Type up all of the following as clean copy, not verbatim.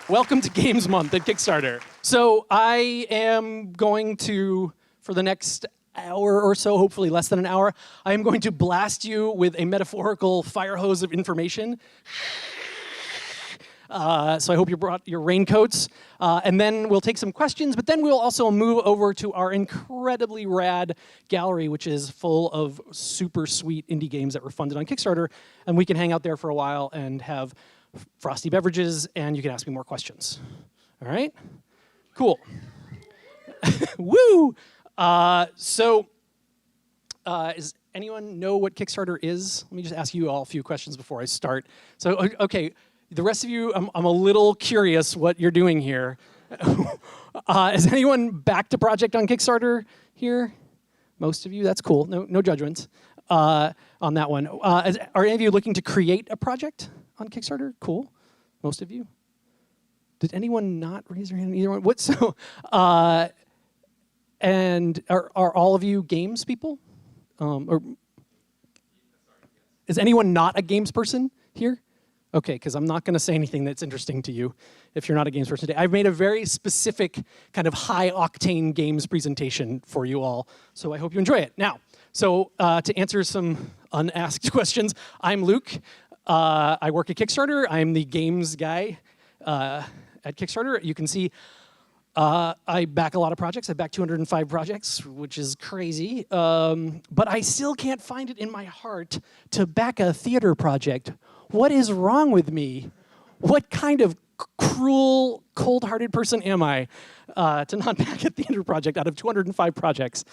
Welcome to Games Month at Kickstarter. So I am going to, for the next hour or so, hopefully less than an hour, I am going to blast you with a metaphorical fire hose of information. So I hope you brought your raincoats. And then we'll take some questions, but then we'll also move over to our incredibly rad gallery, which is full of super sweet indie games that were funded on Kickstarter. And we can hang out there for a while and have frosty beverages, and you can ask me more questions. All right? Cool. Woo! Does anyone know what Kickstarter is? Let me just ask you all a few questions before I start. So, okay. The rest of you, I'm a little curious what you're doing here. Is anyone backed a project on Kickstarter here? Most of you, that's cool. No judgments on that one. Are any of you looking to create a project on Kickstarter? Cool. Most of you. Did anyone not raise their hand? Either one. And are all of you games people? Or is anyone not a games person here? Okay, because I'm not going to say anything that's interesting to you if you're not a games person today. I've made a very specific kind of high-octane games presentation for you all, so I hope you enjoy it. Now, so to answer some unasked questions, I'm Luke. I work at Kickstarter. I'm the games guy at Kickstarter. You can see I back a lot of projects. I back 205 projects, which is crazy. But I still can't find it in my heart to back a theater project. What is wrong with me? What kind of cruel, cold-hearted person am I to not back a theater project out of 205 projects?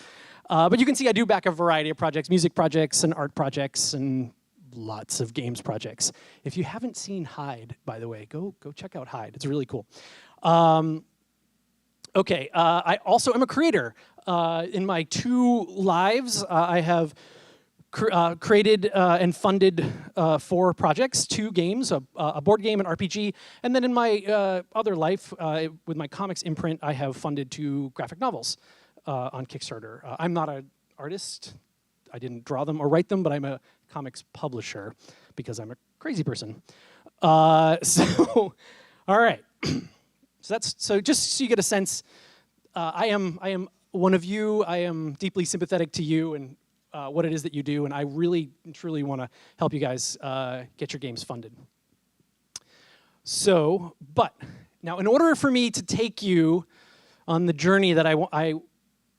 But you can see I do back a variety of projects, music projects and art projects and lots of games projects. If you haven't seen Hyde, by the way, go check out Hyde. It's really cool. Okay, I also am a creator. In my 2 lives, I have created and funded 4 projects, 2 games, a board game, an RPG, and then in my other life, with my comics imprint, I have funded 2 graphic novels on Kickstarter. I'm not an artist. I didn't draw them or write them, but I'm a comics publisher because I'm a crazy person. All right. So just so you get a sense, I am one of you. I am deeply sympathetic to you and what it is that you do, and I really, truly want to help you guys get your games funded. So, but now in order for me to take you on the journey that I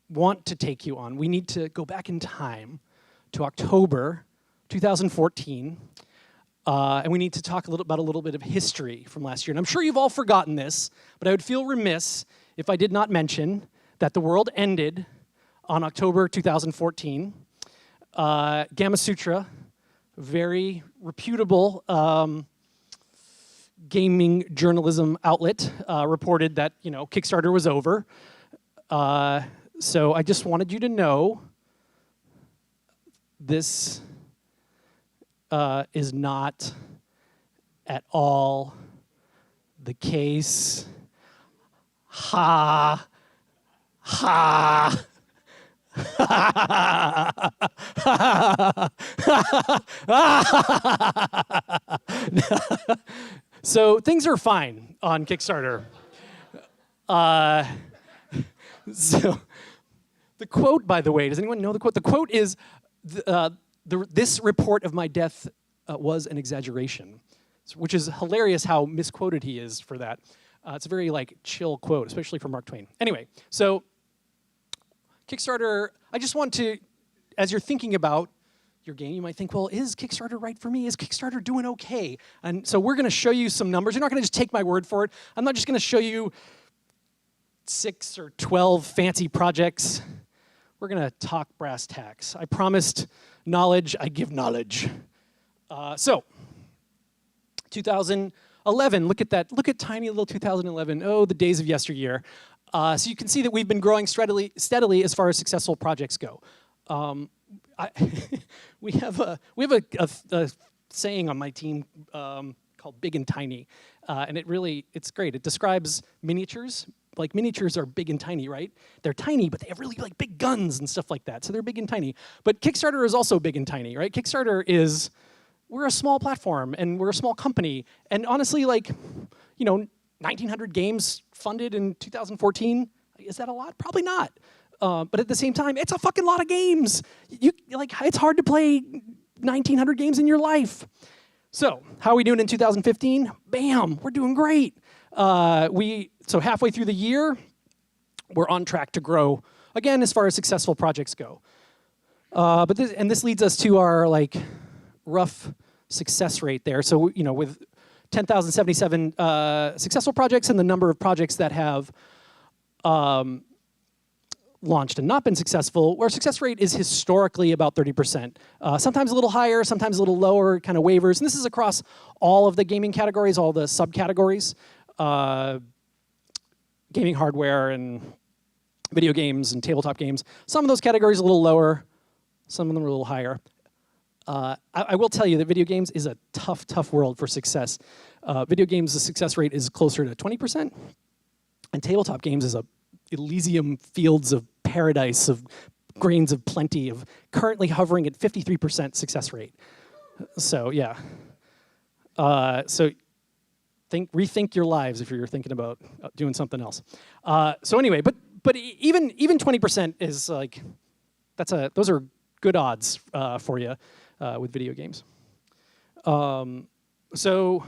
want to take you on, we need to go back in time to October 2014. And we need to talk about a little bit of history from last year. And I'm sure you've all forgotten this, but I would feel remiss if I did not mention that the world ended on October 2014. Gamma Sutra, very reputable gaming journalism outlet, reported that Kickstarter was over. So I just wanted you to know this is not at all the case. Ha, ha. So things are fine on Kickstarter. So the quote, by the way, does anyone know the quote? The quote is, this report of my death was an exaggeration, which is hilarious how misquoted he is for that. It's a very chill quote, especially for Mark Twain. Anyway, so Kickstarter, I just want to, as you're thinking about your game, you might think, well, is Kickstarter right for me? Is Kickstarter doing okay? And so we're going to show you some numbers. You're not going to just take my word for it. I'm not just going to show you 6 or 12 fancy projects. We're going to talk brass tacks. I promised knowledge, I give knowledge. So, 2011, look at that. Look at tiny little 2011. Oh, the days of yesteryear. So you can see that we've been growing steadily as far as successful projects go. We have a saying on my team called big and tiny, and it's great. It describes miniatures. Like miniatures are big and tiny, right? They're tiny, but they have really big guns and stuff like that. So they're big and tiny. But Kickstarter is also big and tiny, right? Kickstarter is, we're a small platform and we're a small company. And honestly, 1,900 games funded in 2014. Is that a lot? Probably not. But at the same time, it's a fucking lot of games. It's hard to play 1,900 games in your life. So how are we doing in 2015? Bam, we're doing great. So halfway through the year, we're on track to grow again as far as successful projects go. But this leads us to our rough success rate there. So with 10,077 successful projects and the number of projects that have launched and not been successful, our success rate is historically about 30%. Sometimes a little higher, sometimes a little lower, kind of wavers. And this is across all of the gaming categories, all the subcategories. Gaming hardware and video games and tabletop games. Some of those categories are a little lower, some of them are a little higher. I will tell you that video games is a tough, tough world for success. Video games, the success rate is closer to 20%, and tabletop games is a Elysium fields of paradise, of grains of plenty, of currently hovering at 53% success rate. So yeah. So rethink your lives if you're thinking about doing something else. So anyway, but even 20% is those are good odds for you with video games. So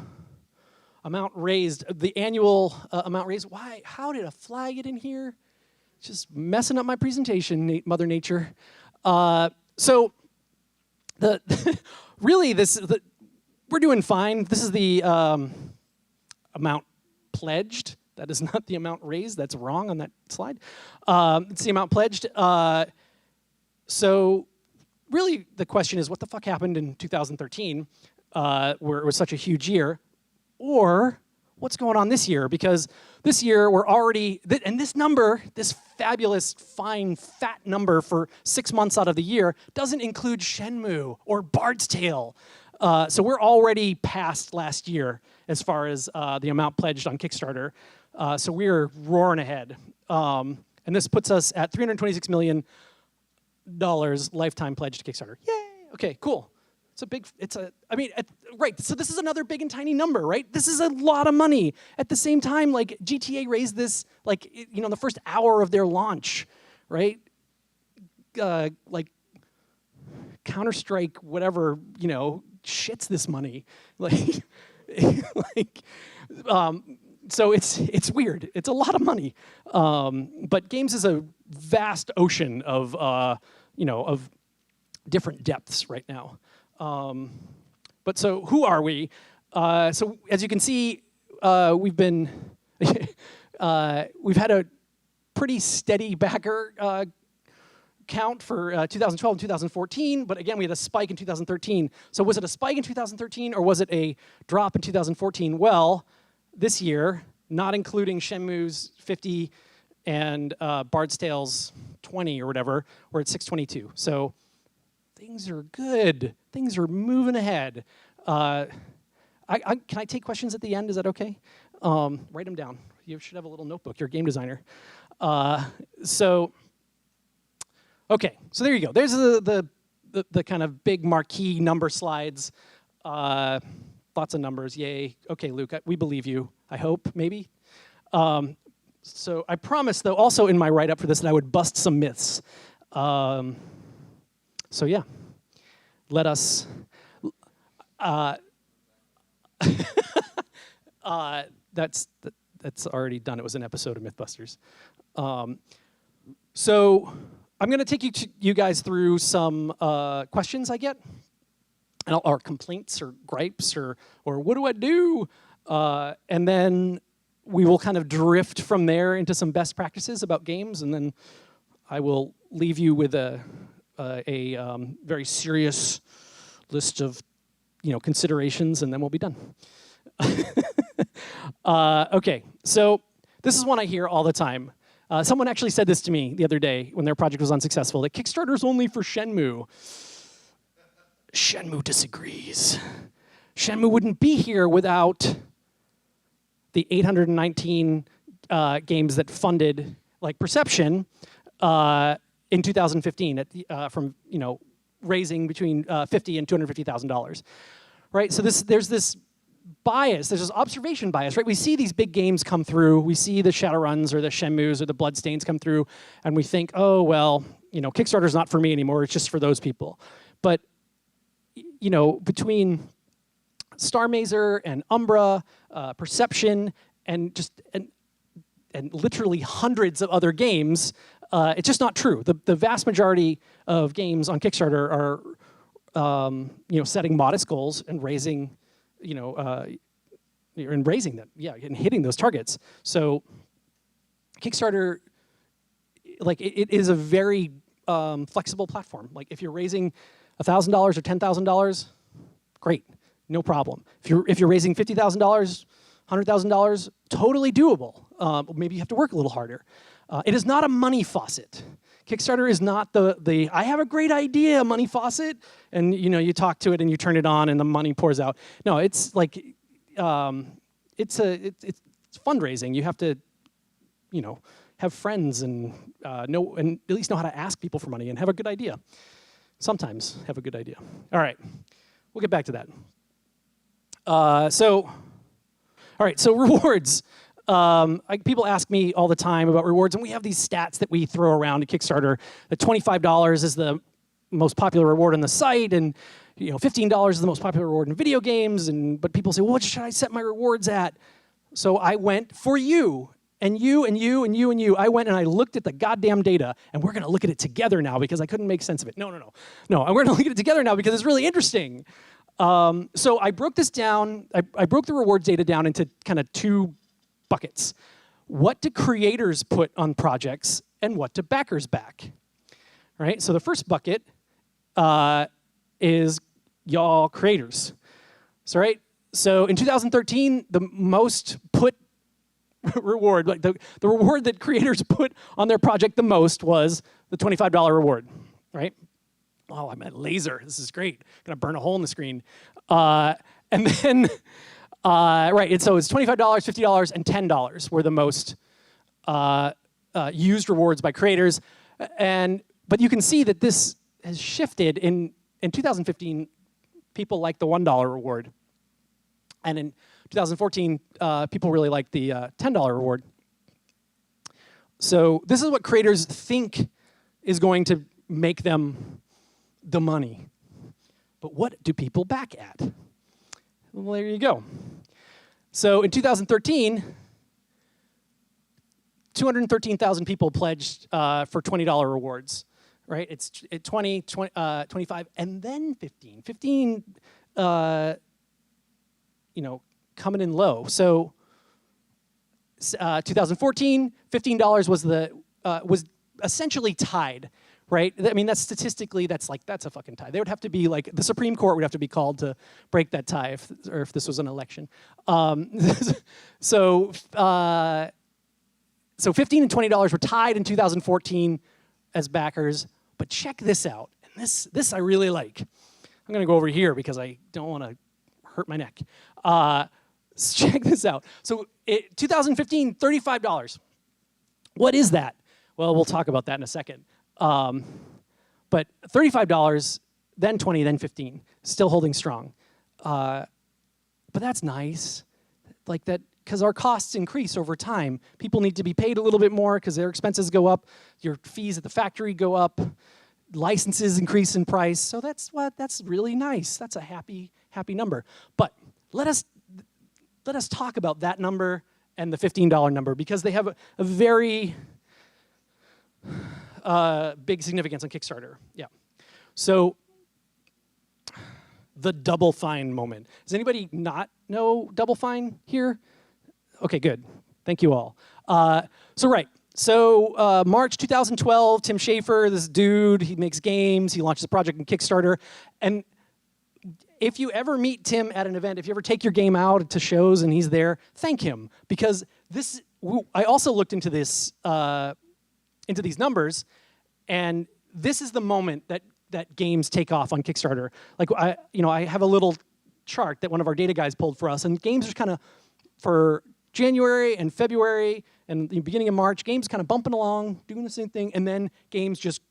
amount raised, the annual amount raised. Why? How did a fly get in here? Just messing up my presentation, Mother Nature. So we're doing fine. This is the amount pledged. That is not the amount raised. That's wrong on that slide. It's the amount pledged. So really the question is, what the fuck happened in 2013 where it was such a huge year? Or what's going on this year? Because this year we're already, and this number, this fabulous, fine, fat number for 6 months out of the year doesn't include Shenmue or Bard's Tale. So we're already past last year as far as the amount pledged on Kickstarter. So we're roaring ahead. And this puts us at $326 million lifetime pledge to Kickstarter. Yay! Okay, cool. Right, so this is another big and tiny number, right? This is a lot of money. At the same time, GTA raised this, the first hour of their launch, right? Counter-Strike, whatever, shits this money. So it's weird. It's a lot of money. But games is a vast ocean of different depths right now. But so who are we? So as you can see, we've been we've had a pretty steady backer count for 2012 and 2014, but again we had a spike in 2013. So was it a spike in 2013 or was it a drop in 2014? Well, this year, not including Shenmue's 50 and Bard's Tale's 20 or whatever, we're at 622. So things are good. Things are moving ahead. Can I take questions at the end? Is that okay? Write them down. You should have a little notebook. You're a game designer. Okay, so there you go. There's the kind of big marquee number slides. Lots of numbers, yay. Okay, Luke, we believe you, I hope, maybe. So I promised, though, also in my write-up for this that I would bust some myths. So yeah, let us. That's already done. It was an episode of Mythbusters. So I'm going to take you guys through some questions I get, or complaints, or gripes, or what do I do? And then we will kind of drift from there into some best practices about games, and then I will leave you with a very serious list of considerations, and then we'll be done. Okay, so this is one I hear all the time. Someone actually said this to me the other day when their project was unsuccessful, that Kickstarter's only for Shenmue. Shenmue disagrees. Shenmue wouldn't be here without the 819 games that funded, like Perception, in 2015 from raising between $50,000 and $250,000, right? So there's this bias, there's this observation bias, right? We see these big games come through, we see the Shadowruns or the Shenmues or the Bloodstains come through, and we think, oh, well, Kickstarter's not for me anymore, it's just for those people. But, between Star Mazer and Umbra, Perception, and literally hundreds of other games, it's just not true. The vast majority of games on Kickstarter are, setting modest goals and raising, and raising them, and hitting those targets. So Kickstarter, it is a very flexible platform. Like if you're raising $1,000 or $10,000, great, no problem. If you're raising $50,000, $100,000, totally doable. Maybe you have to work a little harder. It is not a money faucet. Kickstarter is not the I have a great idea money faucet, and you talk to it and you turn it on and the money pours out. No, it's like it's fundraising. You have to have friends and know and at least know how to ask people for money and have a good idea. Sometimes have a good idea. All right, we'll get back to that. All right, so rewards. People ask me all the time about rewards, and we have these stats that we throw around at Kickstarter. That $25 is the most popular reward on the site, and $15 is the most popular reward in video games. But people say, well, what should I set my rewards at? So I went for you, and you, and you, and you, and you. I went and I looked at the goddamn data, and we're going to look at it together now because I couldn't make sense of it. No, and we're going to look at it together now because it's really interesting. So I broke this down. I broke the rewards data down into kind of two buckets. What do creators put on projects and what do backers back? Right? So the first bucket is y'all creators. So in 2013, the most put reward, like the reward that creators put on their project the most was the $25 reward, right? Oh, I'm at laser. This is great. Gonna burn a hole in the screen. And then right, and so it's $25, $50, and $10 were the most used rewards by creators. But you can see that this has shifted. In 2015, people liked the $1 reward. And in 2014, people really liked the $10 reward. So this is what creators think is going to make them the money. But what do people back at? Well, there you go. So in 2013, 213,000 people pledged for $20 rewards, right? It's 20, 25, and then 15. 15, coming in low. So 2014, $15 was essentially tied. Right? I mean, that's statistically, that's a fucking tie. They would have to be like, the Supreme Court would have to be called to break that tie if this was an election. So 15 and $20 were tied in 2014 as backers, but check this out. And this I really like. I'm gonna go over here because I don't wanna hurt my neck. Check this out. So 2015, $35. What is that? Well, we'll talk about that in a second. But $35, then 20, then 15, still holding strong. But that's nice, like that, because our costs increase over time. People need to be paid a little bit more because their expenses go up, your fees at the factory go up, licenses increase in price. So that's really nice. That's a happy number. But let us talk about that number and the $15 number because they have a very big significance on Kickstarter. Yeah. So the Double Fine moment. Does anybody not know Double Fine here? Okay, good. Thank you all. So March 2012, Tim Schafer, this dude, he makes games, he launches a project in Kickstarter. And if you ever meet Tim at an event, if you ever take your game out to shows and he's there, thank him. Because I also looked into this, into these numbers, and this is the moment that games take off on Kickstarter. Like I have a little chart that one of our data guys pulled for us, and games are kind of for January and February and the beginning of March, games kind of bumping along, doing the same thing, and then games just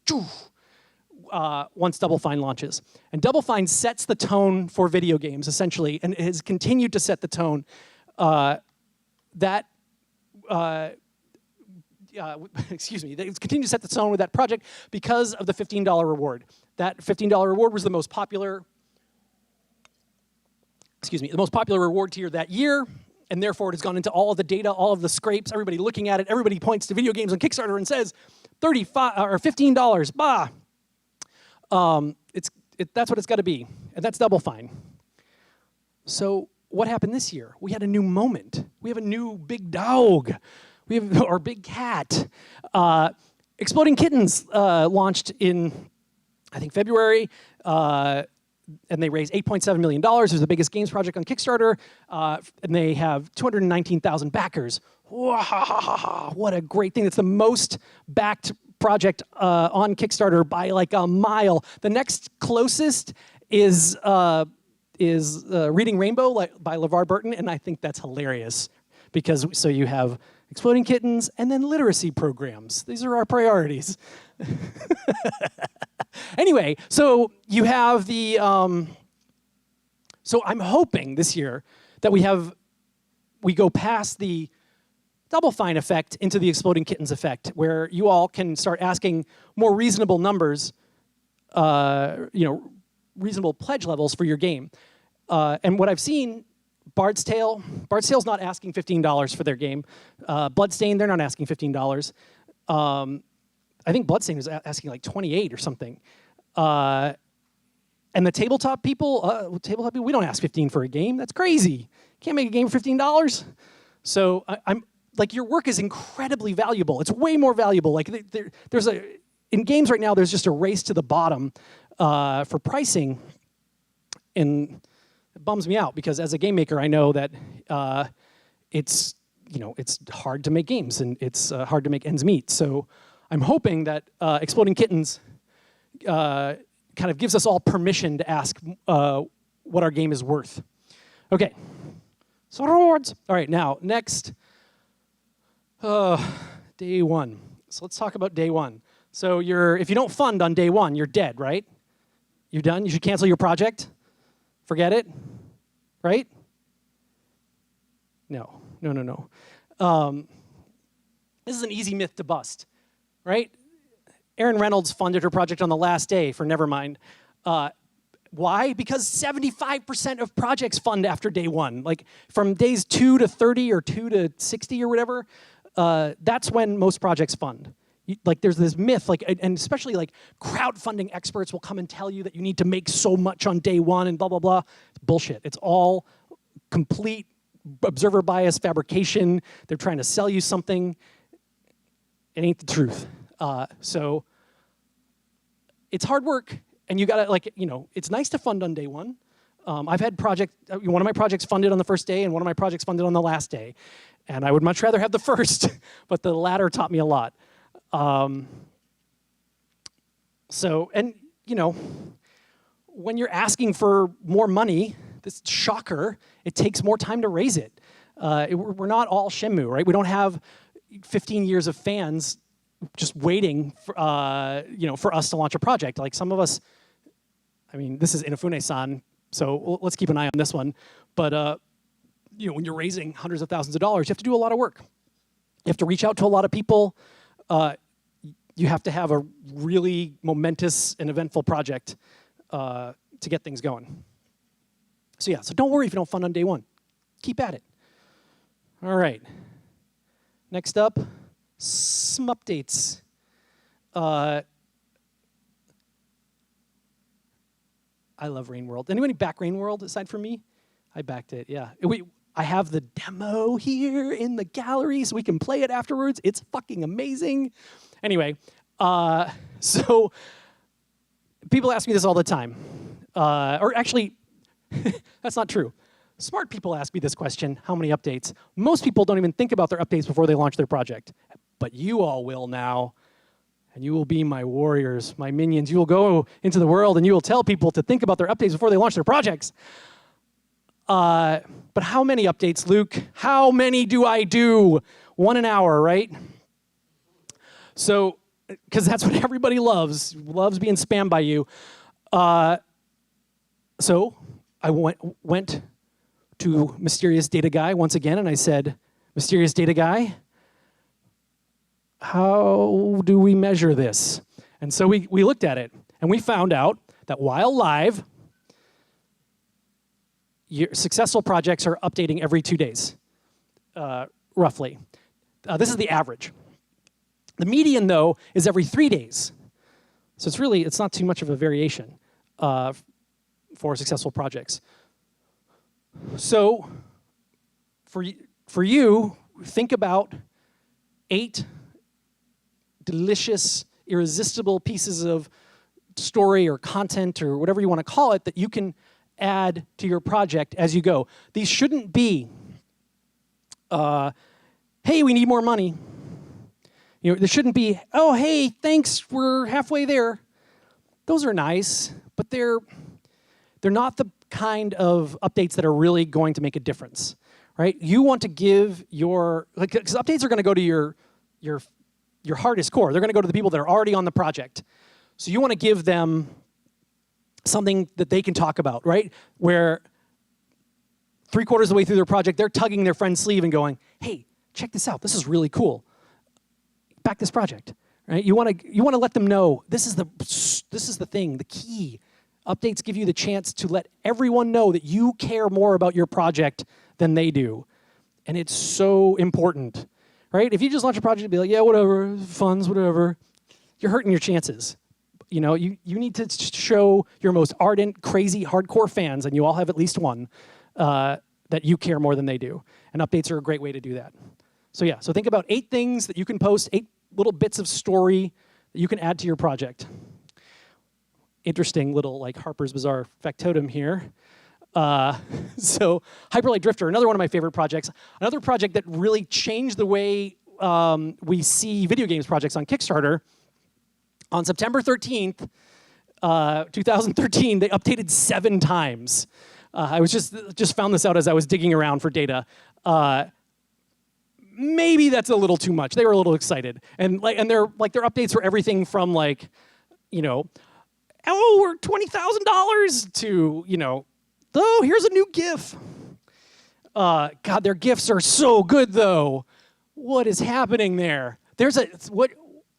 once Double Fine launches. And Double Fine sets the tone for video games, essentially, and it has continued to set the tone. Excuse me, it's continued to set the tone with that project because of the $15 reward. That $15 reward was the most popular, the most popular reward tier that year, and therefore it has gone into all of the data, all of the scrapes, everybody looking at it, everybody points to video games on Kickstarter and says, $15, bah. That's what it's got to be, and that's Double Fine. So what happened this year? We had a new moment. We have a new big dog. We have our big cat. Exploding Kittens launched in, I think, February, and they raised $8.7 million. It was the biggest games project on Kickstarter, and they have 219,000 backers. Wow, what a great thing. It's the most backed project on Kickstarter by like a mile. The next closest is Reading Rainbow by LeVar Burton, and I think that's hilarious because so you have Exploding Kittens and then literacy programs. These are our priorities. Anyway, so you have the, so I'm hoping this year that we go past the Double Fine effect into the Exploding Kittens effect, where you all can start asking more reasonable numbers, reasonable pledge levels for your game. And what I've seen, Bard's Tale's not asking $15 for their game. Bloodstained, they're not asking $15. I think Bloodstained was asking like 28 or something. And the tabletop people, we don't ask 15 for a game. That's crazy. Can't make a game for $15. So I'm like, your work is incredibly valuable. It's way more valuable. Like in games right now, there's just a race to the bottom for pricing, and it bums me out because as a game maker, I know that it's hard to make games and it's hard to make ends meet. So I'm hoping that Exploding Kittens kind of gives us all permission to ask what our game is worth. Okay, so rewards. All right, now next, day one. So let's talk about day one. So if you don't fund on day one, you're dead, right? You're done. You should cancel your project. Forget it, right? No. This is an easy myth to bust, right? Erin Reynolds funded her project on the last day for Nevermind. Why? Because 75% of projects fund after day one. Like from days 2 to 30 or 2 to 60 or whatever, that's when most projects fund. Like there's this myth, like, and especially like crowdfunding experts will come and tell you that you need to make so much on day one and blah, blah, blah. It's bullshit. It's all complete observer bias fabrication. They're trying to sell you something. It ain't the truth. So it's hard work, and you gotta it's nice to fund on day one. I've had one of my projects funded on the first day and one of my projects funded on the last day. And I would much rather have the first, but the latter taught me a lot. When you're asking for more money, this shocker, it takes more time to raise it. We're not all Shenmue, right? We don't have 15 years of fans just waiting for, for us to launch a project. Like some of us, I mean, this is Inafune-san, so let's keep an eye on this one. But when you're raising hundreds of thousands of dollars, you have to do a lot of work. You have to reach out to a lot of people. You have to have a really momentous and eventful project to get things going. So yeah, so don't worry if you don't fund on day one. Keep at it. All right. Next up, some updates. I love Rain World. Anybody back Rain World aside from me? I backed it, yeah. I have the demo here in the gallery so we can play it afterwards. It's fucking amazing. Anyway, so people ask me this all the time. Or actually, that's not true. Smart people ask me this question, how many updates? Most people don't even think about their updates before they launch their project. But you all will now, and you will be my warriors, my minions. You will go into the world and you will tell people to think about their updates before they launch their projects. But how many updates, Luke? How many do I do? 1 an hour, right? So because that's what everybody loves being spammed by you. So I went to Mysterious Data Guy once again, and I said, Mysterious Data Guy, how do we measure this? And so we looked at it, and we found out that while live, your successful projects are updating every 2 days, roughly. This is the average. The median, though, is every 3 days. So it's not too much of a variation for successful projects. So for you, think about 8 delicious, irresistible pieces of story or content or whatever you want to call it that you can add to your project as you go. These shouldn't be, hey, we need more money. You know, there shouldn't be, oh, hey, thanks, we're halfway there. Those are nice, but they're not the kind of updates that are really going to make a difference, right? You want to give your, because updates are going to go to your hardest core. They're going to go to the people that are already on the project. So you want to give them something that they can talk about, right? Where 3/4 of the way through their project, they're tugging their friend's sleeve and going, hey, check this out. This is really cool. Back this project, right? You want to let them know this is the thing, the key. Updates give you the chance to let everyone know that you care more about your project than they do. And it's so important, right? If you just launch a project and be like, yeah, whatever, funds, whatever, you're hurting your chances. You know, you need to show your most ardent, crazy, hardcore fans, and you all have at least one, that you care more than they do. And updates are a great way to do that. So yeah, so think about 8 things that you can post, 8 little bits of story that you can add to your project. Interesting little like Harper's Bazaar factotum here. So Hyperlight Drifter, another one of my favorite projects. Another project that really changed the way we see video games projects on Kickstarter. On September 13th, 2013, they updated 7 times. I was just found this out as I was digging around for data. Maybe that's a little too much. They were a little excited, and their updates were everything from like, you know, oh, we're $20,000 to, you know, oh, here's a new GIF. God, their GIFs are so good though. What is happening there?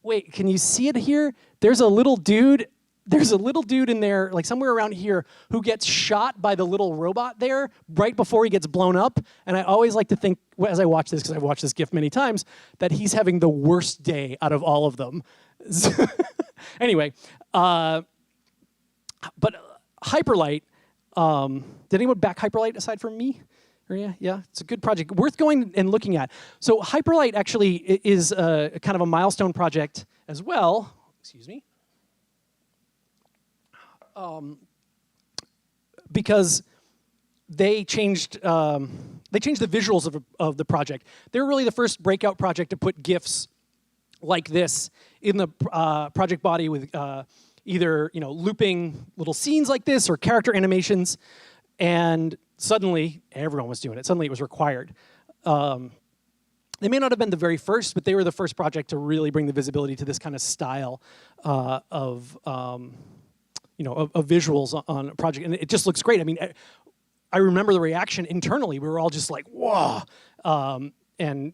Wait, can you see it here? There's a little dude in there, like somewhere around here, who gets shot by the little robot there right before he gets blown up. And I always like to think, as I watch this, because I've watched this GIF many times, that he's having the worst day out of all of them. Anyway, but Hyperlight, did anyone back Hyperlight aside from me? Yeah, it's a good project, worth going and looking at. So Hyperlight actually is a kind of a milestone project as well. Excuse me. Because they changed the visuals of the project. They're really the first breakout project to put GIFs like this in the project body with either looping little scenes like this or character animations, and suddenly everyone was doing it. Suddenly it was required. They may not have been the very first, but they were the first project to really bring the visibility to this kind of style of visuals on a project, and it just looks great. I mean, I remember the reaction internally. We were all just like, "Whoa!" And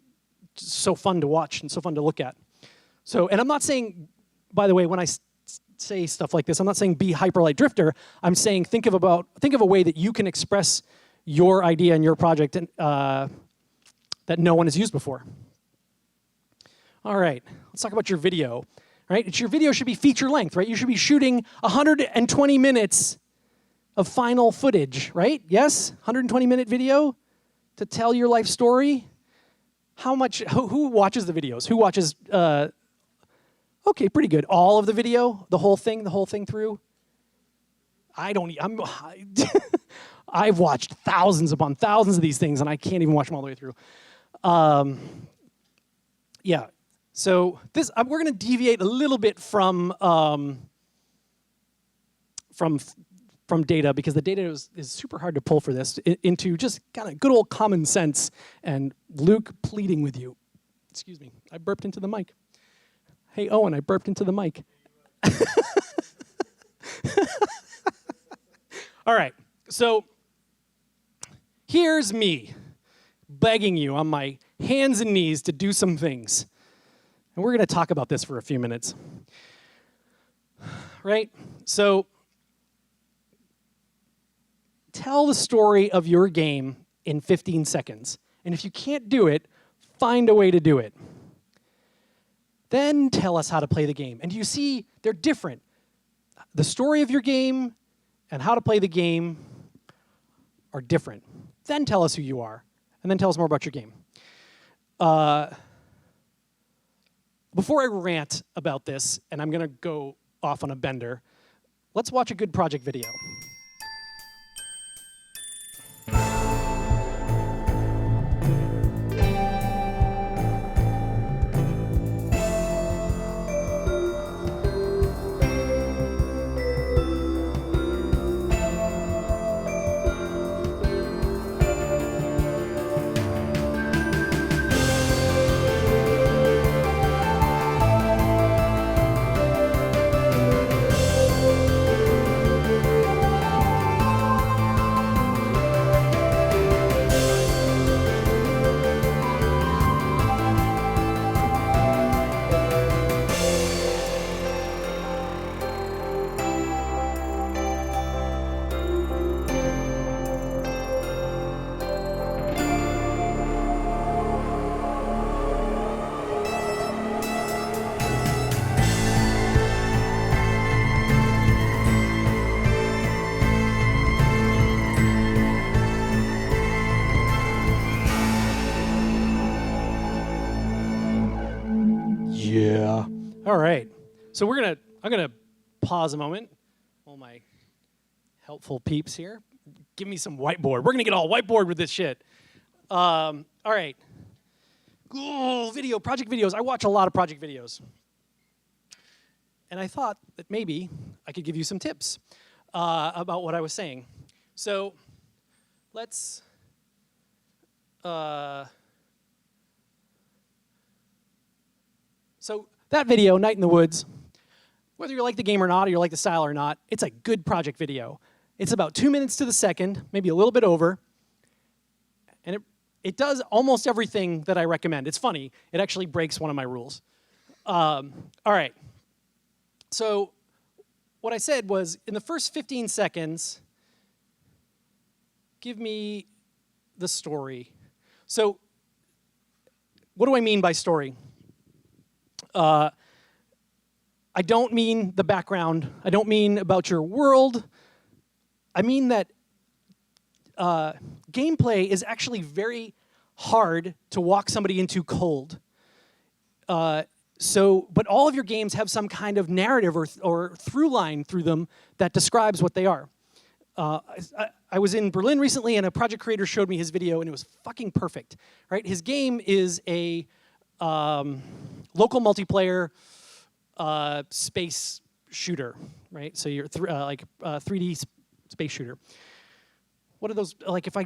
so fun to watch and so fun to look at. So, and I'm not saying, by the way, when I say stuff like this, I'm not saying be Hyperlight Drifter. I'm saying think of a way that you can express your idea and your project and, that no one has used before. All right, let's talk about your video. Right? Your video should be feature length, right? You should be shooting 120 minutes of final footage, right? Yes? 120-minute video to tell your life story? Who watches the videos? Who watches, okay, pretty good. All of the video? The whole thing through? I've watched thousands upon thousands of these things, and I can't even watch them all the way through. Yeah. So we're going to deviate a little bit from data, because the data is super hard to pull for this, into just kind of good old common sense and Luke pleading with you. Excuse me, I burped into the mic. Hey, Owen, I burped into the mic. All right, so here's me begging you on my hands and knees to do some things. And we're going to talk about this for a few minutes. Right? So tell the story of your game in 15 seconds. And if you can't do it, find a way to do it. Then tell us how to play the game. And you see, they're different. The story of your game and how to play the game are different. Then tell us who you are. And then tell us more about your game. Before I rant about this, and I'm going to go off on a bender, let's watch a good project video. Yeah. All right. So I'm gonna pause a moment. All my helpful peeps here, give me some whiteboard. We're gonna get all whiteboard with this shit. All right. Ooh, project videos. I watch a lot of project videos, and I thought that maybe I could give you some tips about what I was saying. So let's. So that video, Night in the Woods, whether you like the game or not, or you like the style or not, it's a good project video. It's about 2 minutes to the second, maybe a little bit over, and it does almost everything that I recommend. It's funny. It actually breaks one of my rules. All right. So what I said was, in the first 15 seconds, give me the story. So what do I mean by story? I don't mean the background. I don't mean about your world. I mean that gameplay is actually very hard to walk somebody into cold. But all of your games have some kind of narrative or through line through them that describes what they are. I was in Berlin recently, and a project creator showed me his video, and it was fucking perfect. Right? His game is a local multiplayer space shooter, right? So you're 3D space shooter. What are those like? If I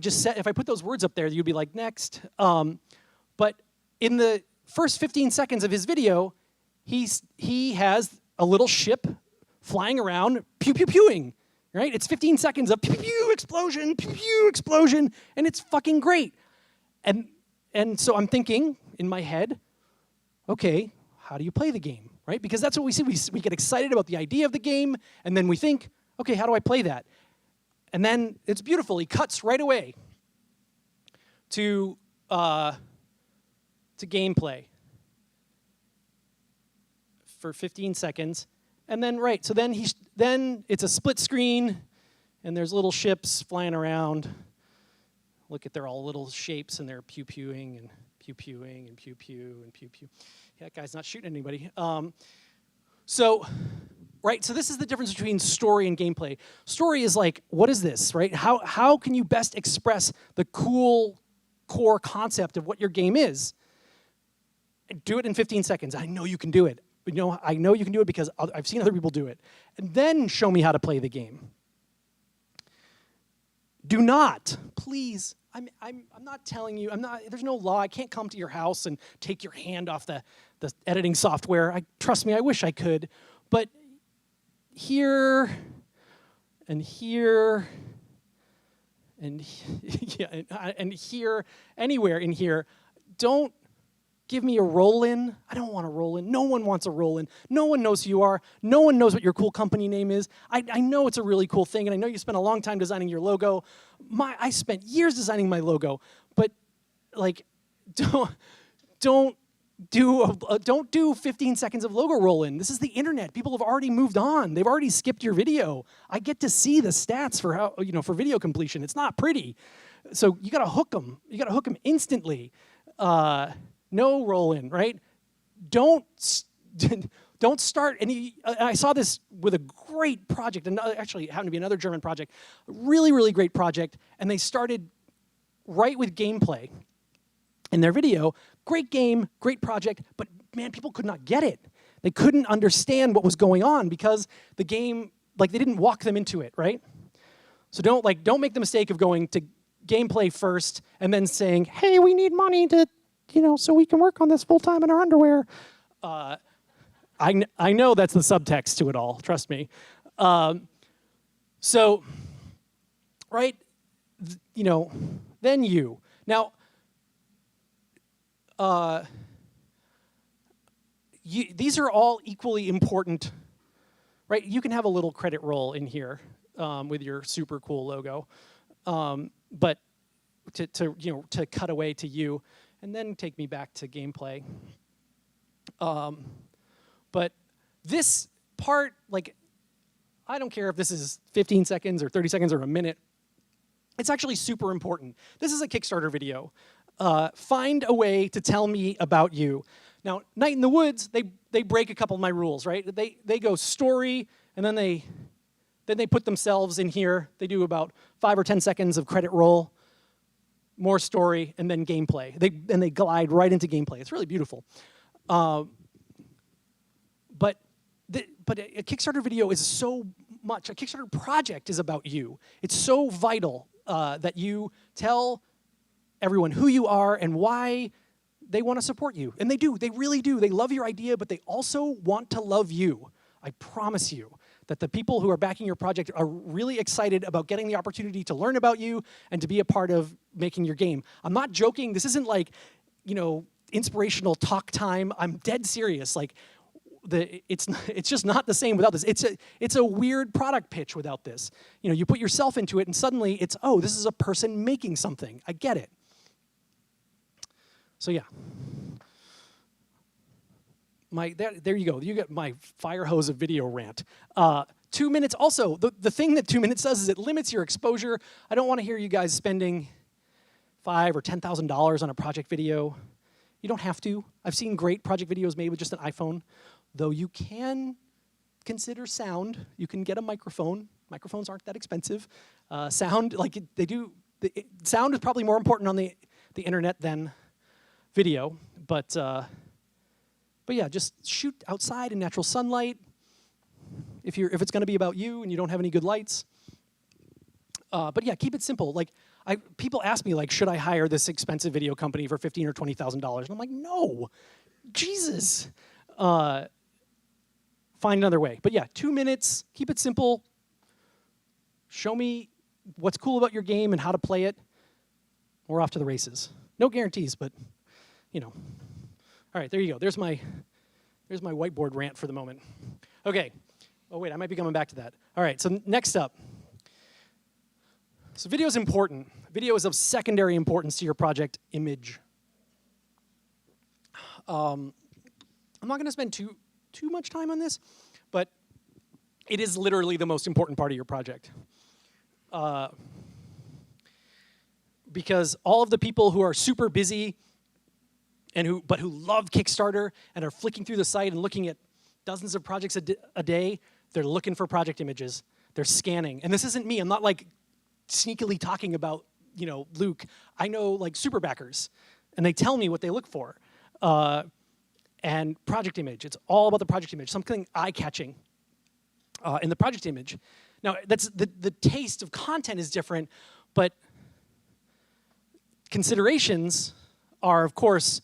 put those words up there, you'd be like next. But in the first 15 seconds of his video, he has a little ship flying around, pew pew pewing, right? It's 15 seconds of pew pew explosion, and it's fucking great. And so I'm thinking in my head, okay, how do you play the game, right? Because that's what we see. We get excited about the idea of the game, and then we think, okay, how do I play that? And then it's beautiful. He cuts right away to gameplay for 15 seconds, and then so then it's a split screen, and there's little ships flying around. Look at they're all little shapes, and they're pew pewing and pew pewing and pew pew and pew pew. Yeah, that guy's not shooting anybody. So this is the difference between story and gameplay. Story is like, what is this, right? How can you best express the cool core concept of what your game is? Do it in 15 seconds. I know you can do it. I know you can do it because I've seen other people do it. And then show me how to play the game. Do not, please. I'm not telling you. There's no law. I can't come to your house and take your hand off the editing software. Trust me. I wish I could, but here and here and yeah, and here, anywhere in here, don't give me a roll-in. I don't want a roll-in. No one wants a roll-in. No one knows who you are. No one knows what your cool company name is. I know it's a really cool thing, and I know you spent a long time designing your logo. I spent years designing my logo, but like, don't do 15 seconds of logo roll-in. This is the internet. People have already moved on. They've already skipped your video. I get to see the stats for how for video completion. It's not pretty, so you got to hook them. You got to hook them instantly. No roll-in, right? Don't start any. I saw this with a great project, and actually it happened to be another German project, a really, really great project, and they started right with gameplay in their video. Great game, great project, but man, people could not get it. They couldn't understand what was going on because the game, they didn't walk them into it, right? So don't make the mistake of going to gameplay first and then saying, hey, we need money to so we can work on this full-time in our underwear. I know that's the subtext to it all, trust me. So, right, then you. Now, these are all equally important, right? You can have a little credit roll in here with your super cool logo, but to cut away to you, and then take me back to gameplay. But this part, I don't care if this is 15 seconds or 30 seconds or a minute. It's actually super important. This is a Kickstarter video. Find a way to tell me about you. Now, Night in the Woods, they break a couple of my rules, right? They go story, and then they put themselves in here. They do about 5 or 10 seconds of credit roll, more story, and then gameplay. They glide right into gameplay. It's really beautiful. But a Kickstarter video is so much. A Kickstarter project is about you. It's so vital that you tell everyone who you are and why they want to support you. And they do. They really do. They love your idea, but they also want to love you. I promise you that the people who are backing your project are really excited about getting the opportunity to learn about you and to be a part of making your game. I'm not joking. This isn't inspirational talk time. I'm dead serious. It's just not the same without this. It's a weird product pitch without this. You put yourself into it, and suddenly it's, oh, this is a person making something. I get it. So yeah. There you go. You get my fire hose of video rant. 2 minutes. Also, the thing that 2 minutes does is it limits your exposure. I don't want to hear you guys spending $5,000 or $10,000 on a project video. You don't have to. I've seen great project videos made with just an iPhone, though you can consider sound. You can get a microphone. Microphones aren't that expensive. Sound, sound is probably more important on the internet than video, but yeah, just shoot outside in natural sunlight. If it's going to be about you and you don't have any good lights. But yeah, keep it simple. People ask me, should I hire this expensive video company for $15,000 or $20,000? And I'm like, no, Jesus. Find another way. But yeah, 2 minutes, keep it simple. Show me what's cool about your game and how to play it. We're off to the races. No guarantees, but, All right, there you go. There's my whiteboard rant for the moment. Okay. Oh, wait, I might be coming back to that. All right, so next up. So video is important. Video is of secondary importance to your project image. I'm not going to spend too much time on this, but it is literally the most important part of your project. Because all of the people who are super busy and who love Kickstarter and are flicking through the site and looking at dozens of projects a day, they're looking for project images. They're scanning. And this isn't me. I'm not sneakily talking about, Luke. I know super backers, and they tell me what they look for. And project image, it's all about the project image, something eye-catching in the project image. Now, that's the taste of content is different, But considerations are, of course,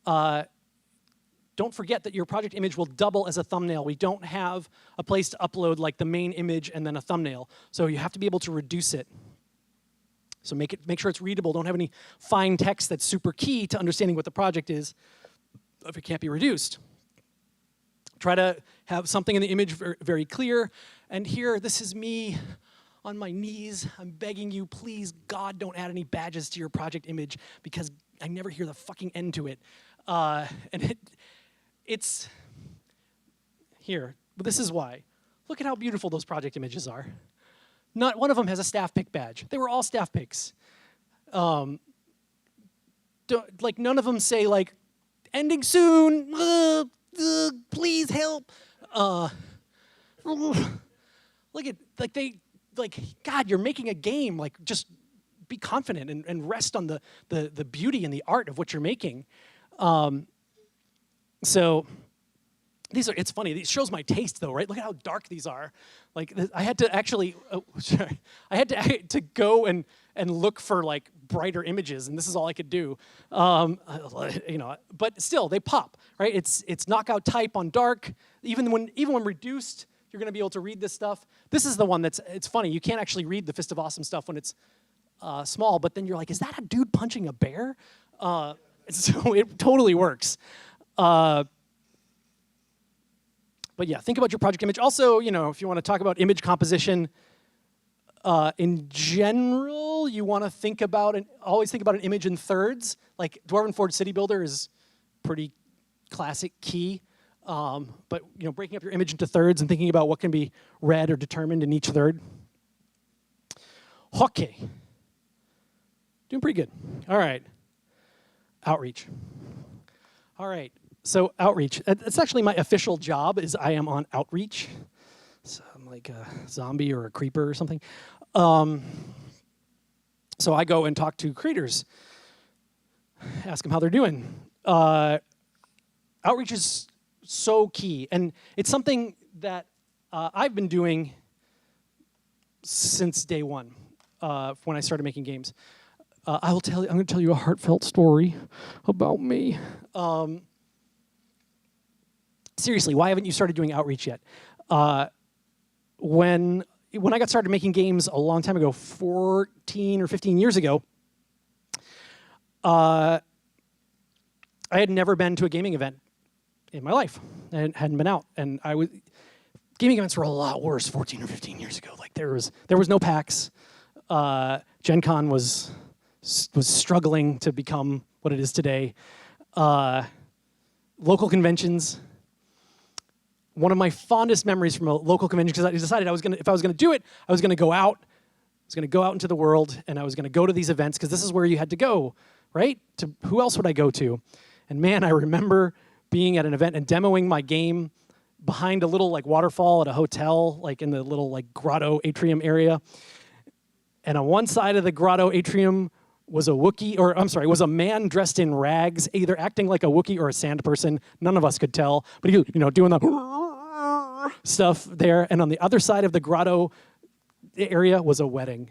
don't forget that your project image will double as a thumbnail. We don't have a place to upload like the main image and then a thumbnail. So you have to be able to reduce it. So make sure it's readable. Don't have any fine text that's super key to understanding what the project is if it can't be reduced. Try to have something in the image very clear. And here, this is me on my knees. I'm begging you, please, God, don't add any badges to your project image because I never hear the fucking end to it. And it's here. But this is why. Look at how beautiful those project images are. Not one of them has a staff pick badge. They were all staff picks. Like none of them say like, ending soon. Please help. Look at God, you're making a game. Like just be confident and rest on the beauty and the art of what you're making. So these are, it's funny, it shows my taste though, right? Look at how dark these are. Like I had to actually, I had to go and look for like brighter images, and this is all I could do. You know, but still they pop, right? It's knockout type on dark. Even when reduced, you're gonna be able to read this stuff. This is the one it's funny, you can't actually read the Fist of Awesome stuff when it's small, but then you're like, is that a dude punching a bear? So it totally works. But yeah, think about your project image. Also, you know, if you want to talk about image composition, in general, you want to always think about an image in thirds. Like Dwarven Forge City Builder is pretty classic key. But you know, breaking up your image into thirds and thinking about what can be read or determined in each third. Okay. Doing pretty good. All right. Outreach. All right. So outreach, it's actually my official job is I am on outreach. So I'm like a zombie or a creeper or something. So I go and talk to creators, ask them how they're doing. Outreach is so key, and it's something that I've been doing since day one when I started making games. I'm going to tell you a heartfelt story about me. Seriously, why haven't you started doing outreach yet? When I got started making games a long time ago, 14 or 15 years ago, I had never been to a gaming event in my life. I hadn't been out, and gaming events were a lot worse 14 or 15 years ago. Like there was no PAX. Gen Con was struggling to become what it is today. Local conventions. One of my fondest memories from a local convention, because I decided if I was gonna do it, I was gonna go out. I was gonna go out into the world, and I was gonna go to these events, because this is where you had to go, right? Who else would I go to? And man, I remember being at an event and demoing my game behind a little like waterfall at a hotel, like in the little like grotto atrium area. And on one side of the grotto atrium was was a man dressed in rags, either acting like a Wookiee or a sand person. None of us could tell, but he, you know, doing the stuff there. And on the other side of the grotto area was a wedding.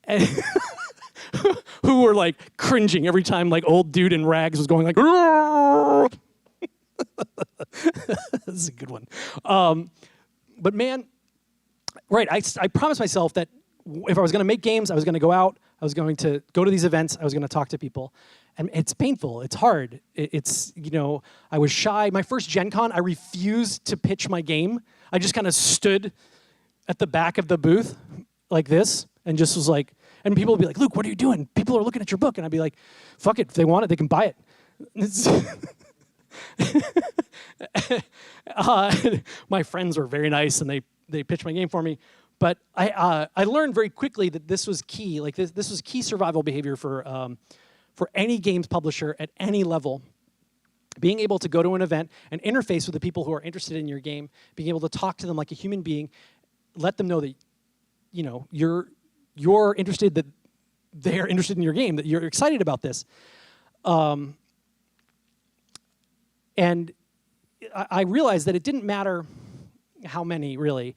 And who were like cringing every time like old dude in rags was going like, this is a good one. But man, right, I promised myself that if I was gonna make games, I was gonna go out, I was going to go to these events, I was gonna talk to people. And it's painful, it's hard. It's, you know, I was shy. My first Gen Con, I refused to pitch my game. I just kind of stood at the back of the booth like this and just was like, and people would be like, Luke, what are you doing? People are looking at your book. And I'd be like, fuck it, if they want it, they can buy it. My friends were very nice and they pitched my game for me. But I learned very quickly that this was key. Like this was key survival behavior for any games publisher at any level. Being able to go to an event and interface with the people who are interested in your game, being able to talk to them like a human being, let them know that, you know, you're interested, that they're interested in your game, that you're excited about this. And I realized that it didn't matter how many, really.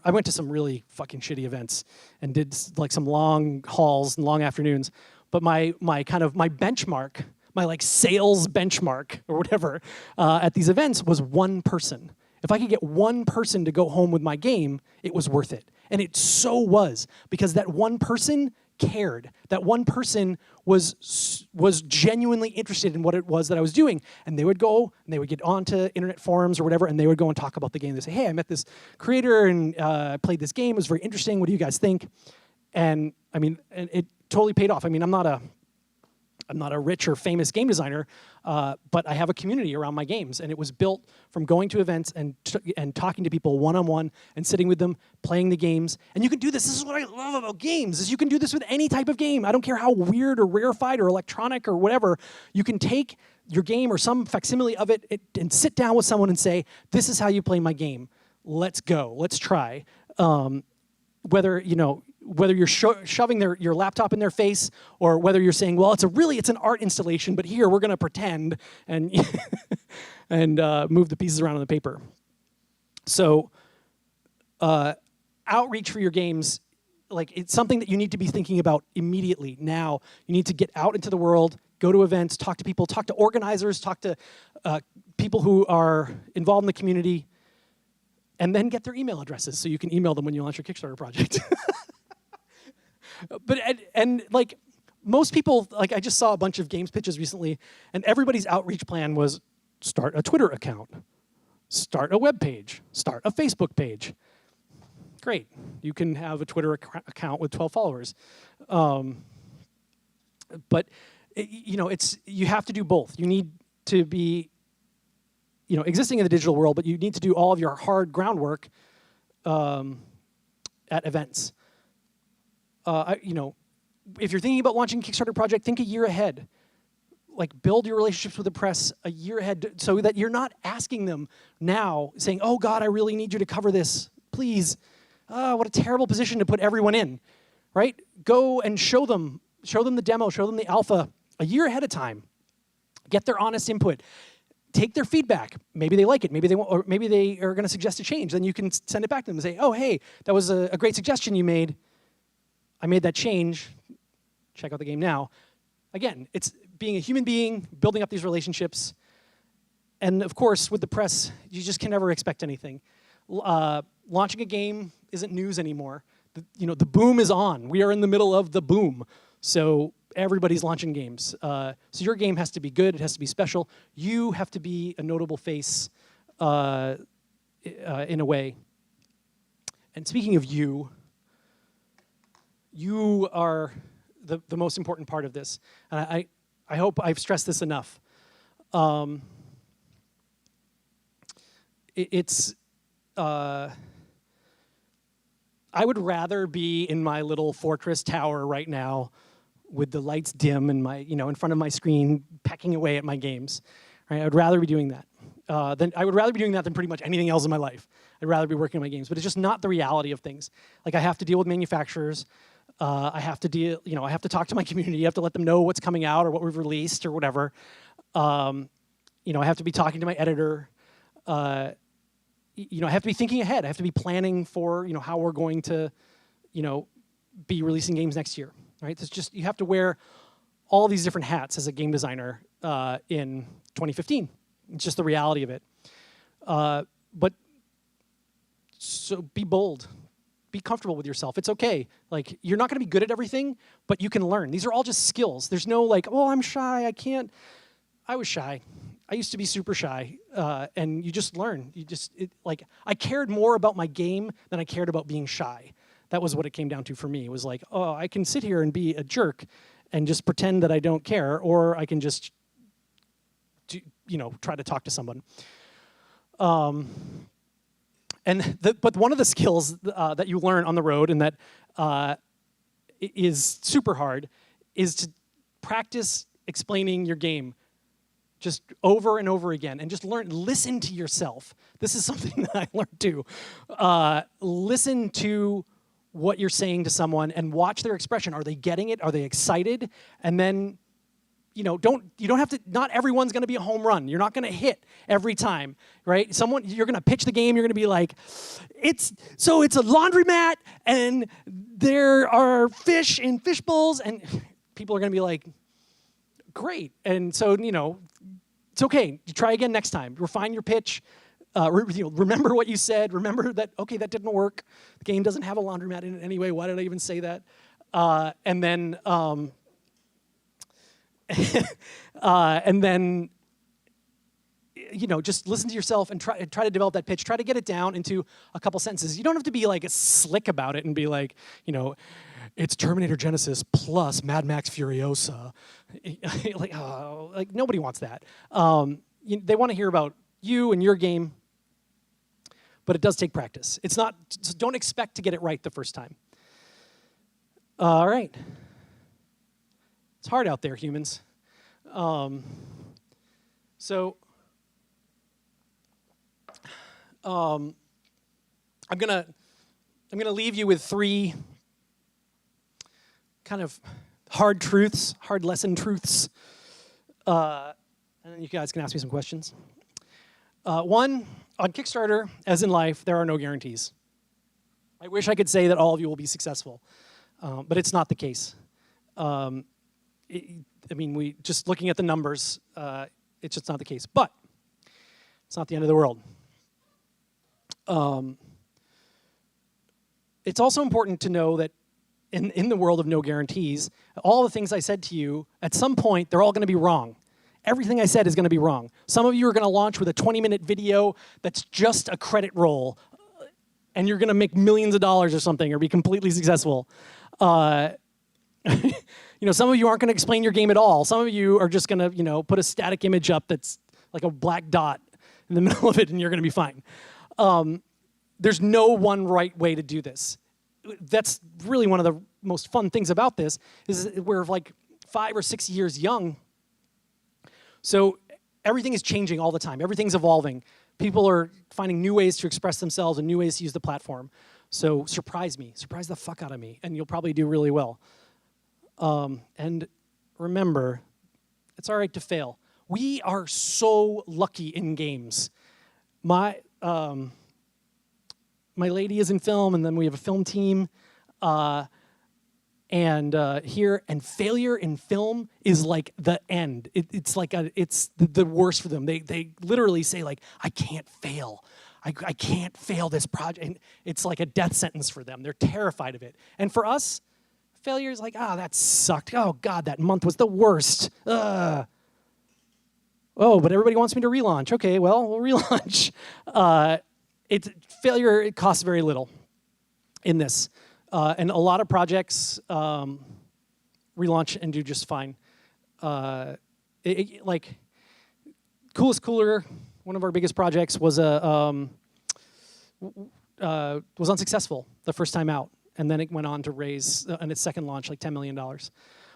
I went to some really fucking shitty events and did like some long hauls and long afternoons. But my benchmark, my like sales benchmark or whatever at these events was one person. If I could get one person to go home with my game, it was worth it. And it so was, because that one person cared. That one person was genuinely interested in what it was that I was doing. And they would go and they would get onto internet forums or whatever, and they would go and talk about the game. They say, hey, I met this creator and I played this game. It was very interesting. What do you guys think? And I mean, and it totally paid off. I mean, I'm not a rich or famous game designer, but I have a community around my games, and it was built from going to events and talking to people one-on-one and sitting with them, playing the games. And you can do this. This is what I love about games, is you can do this with any type of game. I don't care how weird or rarefied or electronic or whatever. You can take your game or some facsimile of it and sit down with someone and say, this is how you play my game. Let's go. Let's try. Whether you're shoving your laptop in their face, or whether you're saying, well, it's an art installation, but here we're going to pretend and and move the pieces around on the paper. So outreach for your games, like, it's something that you need to be thinking about immediately. Now you need to get out into the world, go to events, talk to people, talk to organizers, talk to people who are involved in the community, and then get their email addresses so you can email them when you launch your Kickstarter project. But and like most people, like, I just saw a bunch of games pitches recently, and everybody's outreach plan was start a Twitter account, start a web page, start a Facebook page. Great, you can have a Twitter account with 12 followers. But you have to do both. You need to be existing in the digital world, but you need to do all of your hard groundwork at events. If you're thinking about launching a Kickstarter project, think a year ahead. Like, build your relationships with the press a year ahead so that you're not asking them now, saying, oh God, I really need you to cover this, please. What a terrible position to put everyone in, right? Go and show them the demo, show them the alpha a year ahead of time. Get their honest input. Take their feedback. Maybe they like it, maybe they won't, or maybe they are going to suggest a change. Then you can send it back to them and say, oh, hey, that was a great suggestion you made. I made that change. Check out the game now. Again, it's being a human being, building up these relationships. And of course, with the press, you just can never expect anything. Launching a game isn't news anymore. The boom is on. We are in the middle of the boom. So everybody's launching games. So your game has to be good. It has to be special. You have to be a notable face in a way. And speaking of you are the most important part of this. And I hope I've stressed this enough. I would rather be in my little fortress tower right now with the lights dim and in front of my screen pecking away at my games. Right? I would rather be doing that. Than pretty much anything else in my life. I'd rather be working on my games, but it's just not the reality of things. Like, I have to deal with manufacturers. I have to talk to my community. I have to let them know what's coming out or what we've released or whatever. I have to be talking to my editor. I have to be thinking ahead. I have to be planning for, how we're going to, be releasing games next year, right? It's just, you have to wear all these different hats as a game designer in 2015. It's just the reality of it. So be bold. Be comfortable with yourself. It's okay. Like, you're not going to be good at everything, but you can learn. These are all just skills. There's no like, oh, I'm shy. I can't. I was shy. I used to be super shy. And you just learn. I cared more about my game than I cared about being shy. That was what it came down to for me. It was like, oh, I can sit here and be a jerk and just pretend that I don't care, or I can just, try to talk to someone. But one of the skills that you learn on the road, and that is super hard, is to practice explaining your game just over and over again, and just listen to yourself. This is something that I learned too. Listen to what you're saying to someone and watch their expression. Are they getting it? Are they excited? And then you don't have to, not everyone's going to be a home run. You're not going to hit every time, right? You're going to pitch the game, you're going to be like, it's a laundromat, and there are fish in fish bowls, and people are going to be like, great. And so, it's okay. You try again next time. Refine your pitch. Remember what you said. Remember that, okay, that didn't work. The game doesn't have a laundromat in it anyway. Why did I even say that? And then just listen to yourself and try to develop that pitch. Try to get it down into a couple sentences. You don't have to be like slick about it and be like, it's Terminator Genesis plus Mad Max Furiosa. like nobody wants that. They want to hear about you and your game, but it does take practice. It's not. So don't expect to get it right the first time. All right. It's hard out there, humans. I'm gonna leave you with 3 kind of hard lesson truths, and then you guys can ask me some questions. 1, on Kickstarter, as in life, there are no guarantees. I wish I could say that all of you will be successful, but it's not the case. We just looking at the numbers, it's just not the case. But it's not the end of the world. It's also important to know that in the world of no guarantees, all the things I said to you, at some point, they're all going to be wrong. Everything I said is going to be wrong. Some of you are going to launch with a 20-minute video that's just a credit roll, and you're going to make millions of dollars or something, or be completely successful. Some of you aren't going to explain your game at all. Some of you are just going to, put a static image up that's like a black dot in the middle of it, and you're going to be fine. There's no one right way to do this. That's really one of the most fun things about this, is we're like 5 or 6 years young. So everything is changing all the time. Everything's evolving. People are finding new ways to express themselves and new ways to use the platform. So surprise me. Surprise the fuck out of me, and you'll probably do really well. And remember, it's all right to fail. We are so lucky in games. My lady is in film, and then we have a film team. And failure in film is like the end. It's the worst for them. They literally say like, I can't fail. I can't fail this project. And it's like a death sentence for them. They're terrified of it. And for us, failure is like, that sucked. Oh God, that month was the worst. Oh, but everybody wants me to relaunch. Okay, well, we'll relaunch. Failure, it costs very little in this. And a lot of projects relaunch and do just fine. Like Coolest Cooler, one of our biggest projects, was unsuccessful the first time out, and then it went on to raise in its second launch like $10 million.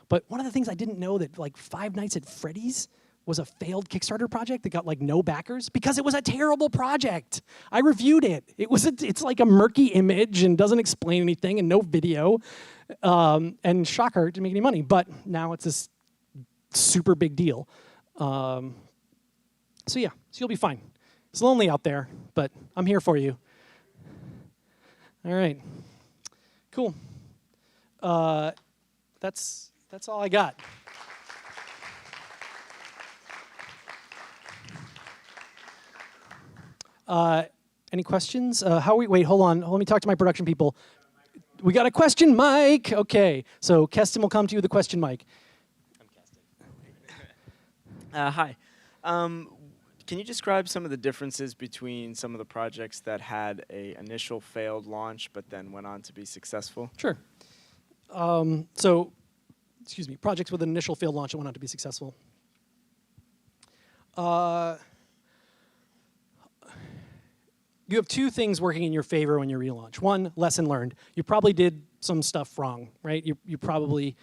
But one of the things I didn't know, that like Five Nights at Freddy's was a failed Kickstarter project that got like no backers because it was a terrible project. I reviewed it. It's like a murky image and doesn't explain anything and no video. And shocker, it didn't make any money. But now it's this super big deal. So you'll be fine. It's lonely out there, but I'm here for you. All right, cool. That's all I got. Any questions? Wait, hold on. Let me talk to my production people. We got a question mic. Okay, so Keston will come to you with the question mic. I'm Keston. Hi. Can you describe some of the differences between some of the projects that had an initial failed launch but then went on to be successful? Sure. Projects with an initial failed launch that went on to be successful. You have 2 things working in your favor when you relaunch. 1, lesson learned. You probably did some stuff wrong, right? You probably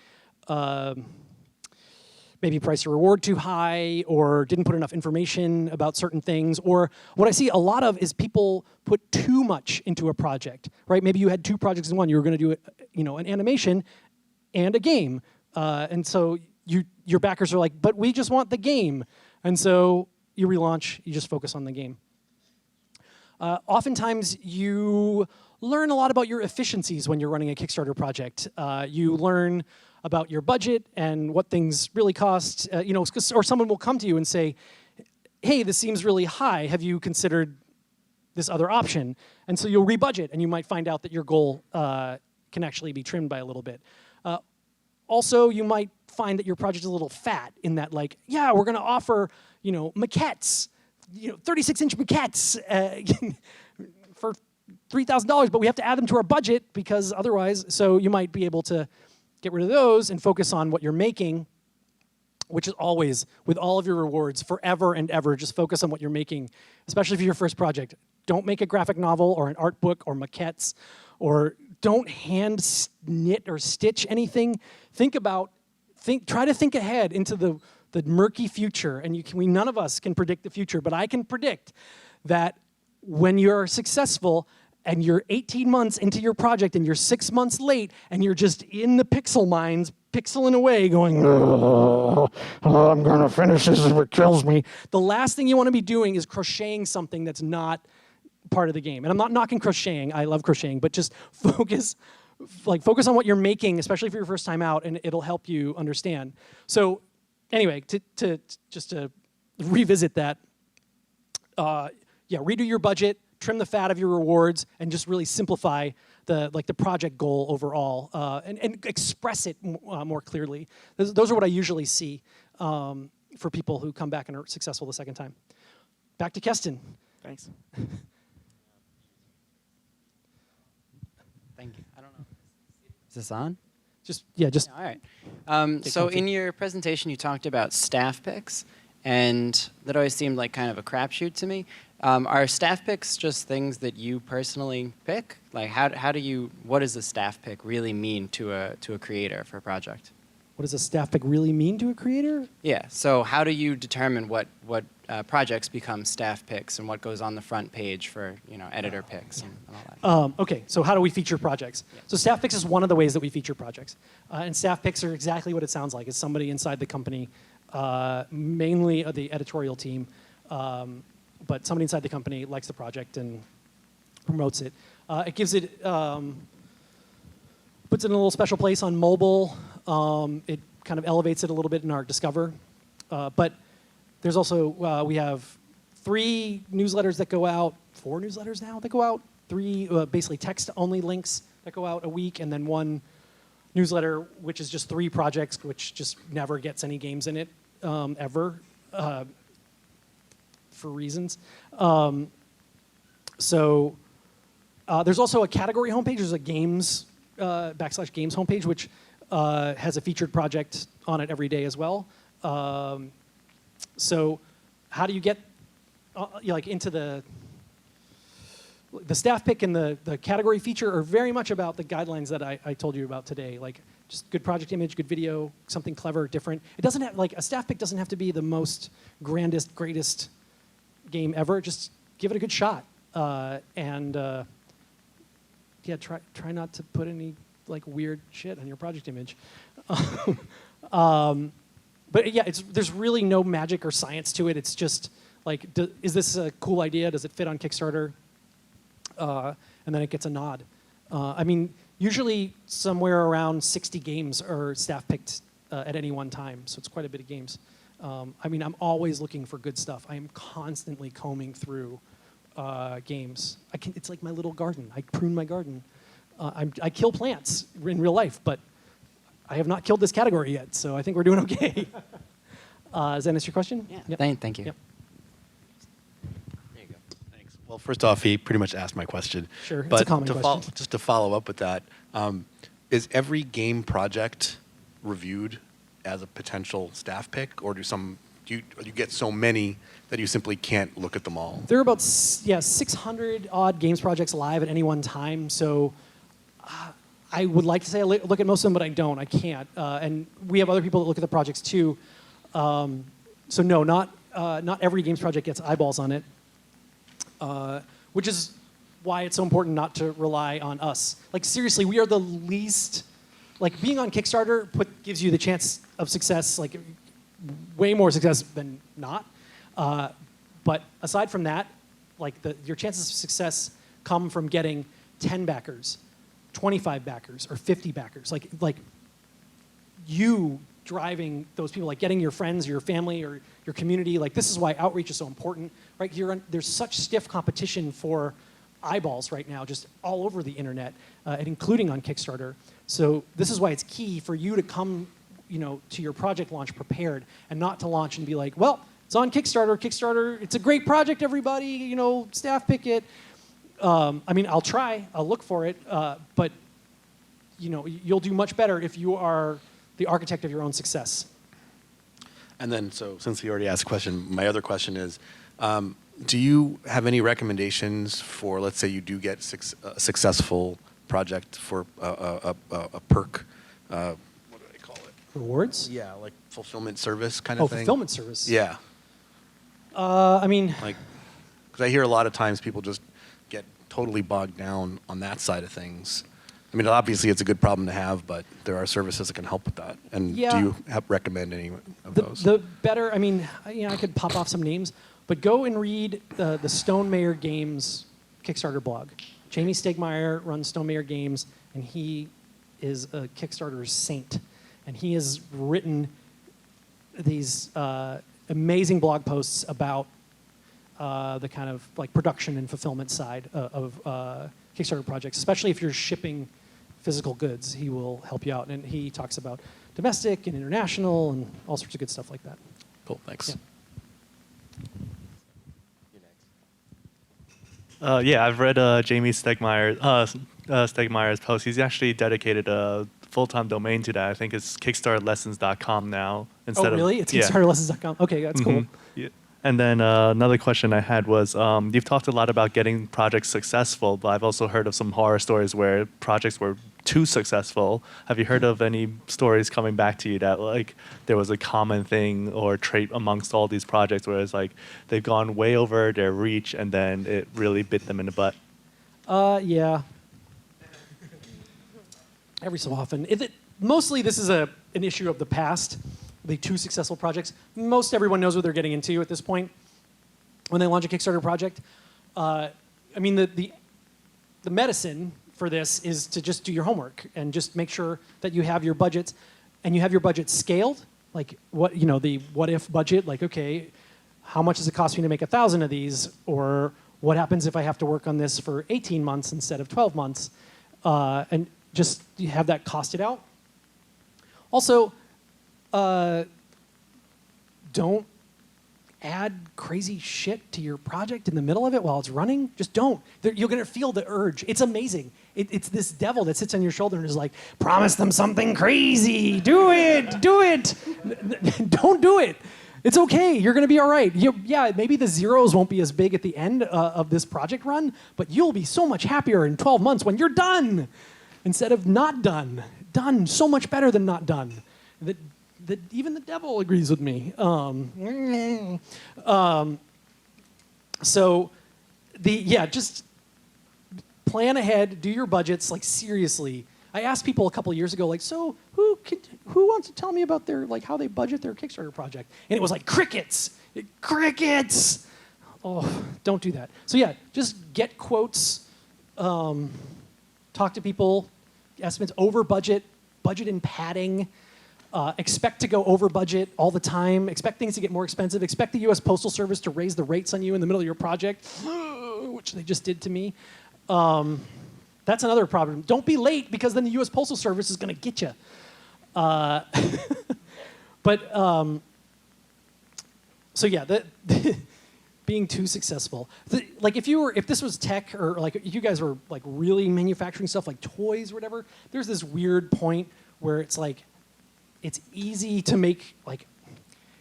maybe priced your reward too high, or didn't put enough information about certain things. Or what I see a lot of is people put too much into a project, right? Maybe you had 2 projects in one. You were going to do an animation and a game. And so your backers are like, but we just want the game. And so you relaunch, you just focus on the game. Oftentimes, you learn a lot about your efficiencies when you're running a Kickstarter project. You learn about your budget and what things really cost. Or someone will come to you and say, hey, this seems really high. Have you considered this other option? And so you'll rebudget, and you might find out that your goal can actually be trimmed by a little bit. Also, you might find that your project is a little fat in that, like, yeah, we're going to offer, maquettes, 36-inch maquettes for $3,000, but we have to add them to our budget because otherwise, so you might be able to get rid of those and focus on what you're making, which is always, with all of your rewards, forever and ever, just focus on what you're making, especially for your first project. Don't make a graphic novel or an art book or maquettes, or don't hand knit or stitch anything. Try to think ahead into the murky future, and none of us can predict the future, but I can predict that when you're successful and you're 18 months into your project and you're 6 months late and you're just in the pixel mines, pixeling away going, I'm gonna finish this if it kills me. The last thing you wanna be doing is crocheting something that's not part of the game. And I'm not knocking crocheting, I love crocheting, but just focus on what you're making, especially for your first time out, and it'll help you understand. So anyway, to revisit that, redo your budget, trim the fat of your rewards, and just really simplify the project goal overall, and express it more clearly. Those are what I usually see for people who come back and are successful the second time. Back to Keston. Thanks. Thank you. I don't know. Is this on? Yeah, all right. So in your presentation, you talked about staff picks, and that always seemed like kind of a crapshoot to me. Are staff picks just things that you personally pick? Like, what does a staff pick really mean to a creator for a project? What does a staff pick really mean to a creator? Yeah. So how do you determine what projects become staff picks and what goes on the front page for editor picks and all that? Okay. So how do we feature projects? Yeah. So staff picks is one of the ways that we feature projects, and staff picks are exactly what it sounds like. It's somebody inside the company, mainly the editorial team. But somebody inside the company likes the project and promotes it. It gives it, puts it in a little special place on mobile. It kind of elevates it a little bit in our Discover. But there's also, we have 3 newsletters that go out, 4 newsletters now that go out, 3 basically text-only links that go out a week, and then 1 newsletter, which is just 3 projects, which just never gets any games in it, ever. For reasons. There's also a category homepage. There's a games, /games homepage, which has a featured project on it every day as well. So how do you get into the staff pick and the category feature are very much about the guidelines that I told you about today. Like just good project image, good video, something clever, different. It doesn't have, a staff pick doesn't have to be the most grandest, greatest game ever. Just give it a good shot, and try not to put any weird shit on your project image. But yeah, there's really no magic or science to it. It's just is this a cool idea? Does it fit on Kickstarter? And then it gets a nod. I mean, usually somewhere around 60 games are staff picked at any one time, so it's quite a bit of games. I mean, I'm always looking for good stuff. I am constantly combing through games. It's like my little garden. I prune my garden. I kill plants in real life, but I have not killed this category yet, so I think we're doing okay. Does that answer your question? Yeah. Yep. Thank you. Yep. There you go. Thanks. Well, first off, he pretty much asked my question. Sure, but it's a common question. Just to follow up with that, is every game project reviewed as a potential staff pick, or do you get so many that you simply can't look at them all? There are about 600 odd games projects live at any one time. So I would like to say I look at most of them, but I don't. I can't. And we have other people that look at the projects too. So no, not every games project gets eyeballs on it, which is why it's so important not to rely on us. Seriously, we are the least like being on Kickstarter gives you the chance of success, like way more success than not. But aside from that, like your chances of success come from getting 10 backers, 25 backers, or 50 backers. Like you driving those people, like getting your friends, your family, or your community. Like this is why outreach is so important, right? There's such stiff competition for eyeballs right now, just all over the internet, and including on Kickstarter. So this is why it's key for you to come, to your project launch prepared, and not to launch and be like, well, it's on Kickstarter. Kickstarter, it's a great project, everybody. Staff pick it. I mean, I'll try. I'll look for it. But you'll do much better if you are the architect of your own success. And then, so since you already asked a question, my other question is, do you have any recommendations for, let's say you do get a successful project for a perk, what do they call it? Rewards? Yeah, like fulfillment service kind of thing. Oh, fulfillment service. Yeah. I mean, because I hear a lot of times people just get totally bogged down on that side of things. I mean, obviously it's a good problem to have, but there are services that can help with that. And yeah. do you recommend any of those? The better, I mean, I could pop off some names, but go and read the Stone Mayer Games Kickstarter blog. Jamie Stegmaier runs Stone Mayer Games, and he is a Kickstarter saint. And he has written these amazing blog posts about the kind of like production and fulfillment side of Kickstarter projects, especially if you're shipping physical goods. He will help you out. And he talks about domestic and international and all sorts of good stuff like that. Cool, thanks. Yeah. Yeah, I've read Jamie Stegmaier's post. He's actually dedicated a full-time domain to that. I think it's kickstarterlessons.com now. Instead really? It's kickstarterlessons.com? Okay, that's cool. Yeah. And then another question I had was, you've talked a lot about getting projects successful, but I've also heard of some horror stories where projects were too successful. Have you heard of any stories coming back to you that like there was a common thing or trait amongst all these projects where it's like they've gone way over their reach and then it really bit them in the butt? Yeah. Every so often. Mostly this is an issue of the past, the too successful projects. Most everyone knows what they're getting into at this point when they launch a Kickstarter project. I mean, the medicine for this is to just do your homework and just make sure that you have your budgets and you have your budget scaled. Like the what if budget, like, okay, how much does it cost me to make 1,000 of these? Or what happens if I have to work on this for 18 months instead of 12 months? And just you have that costed out. Also, don't add crazy shit to your project in the middle of it while it's running. Just don't. You're going to feel the urge. It's amazing. It's this devil that sits on your shoulder and is like, promise them something crazy. Do it. Do it. Don't do it. It's okay. You're going to be all right. Yeah, maybe the zeros won't be as big at the end of this project run, but you'll be so much happier in 12 months when you're done instead of not done. Done. So much better than not done. That even the devil agrees with me. Just plan ahead, do your budgets, like seriously. I asked people a couple of years ago, like, so who wants to tell me about their, like, how they budget their Kickstarter project? And it was like crickets, crickets. Oh, don't do that. So yeah, just get quotes, talk to people, estimates over budget in padding. Expect to go over budget all the time. Expect things to get more expensive. Expect the U.S. Postal Service to raise the rates on you in the middle of your project, which they just did to me. That's another problem. Don't be late because then the U.S. Postal Service is going to get you. So yeah, being too successful. Like if this was tech or like if you guys were like really manufacturing stuff like toys or whatever, there's this weird point where it's like, it's easy to make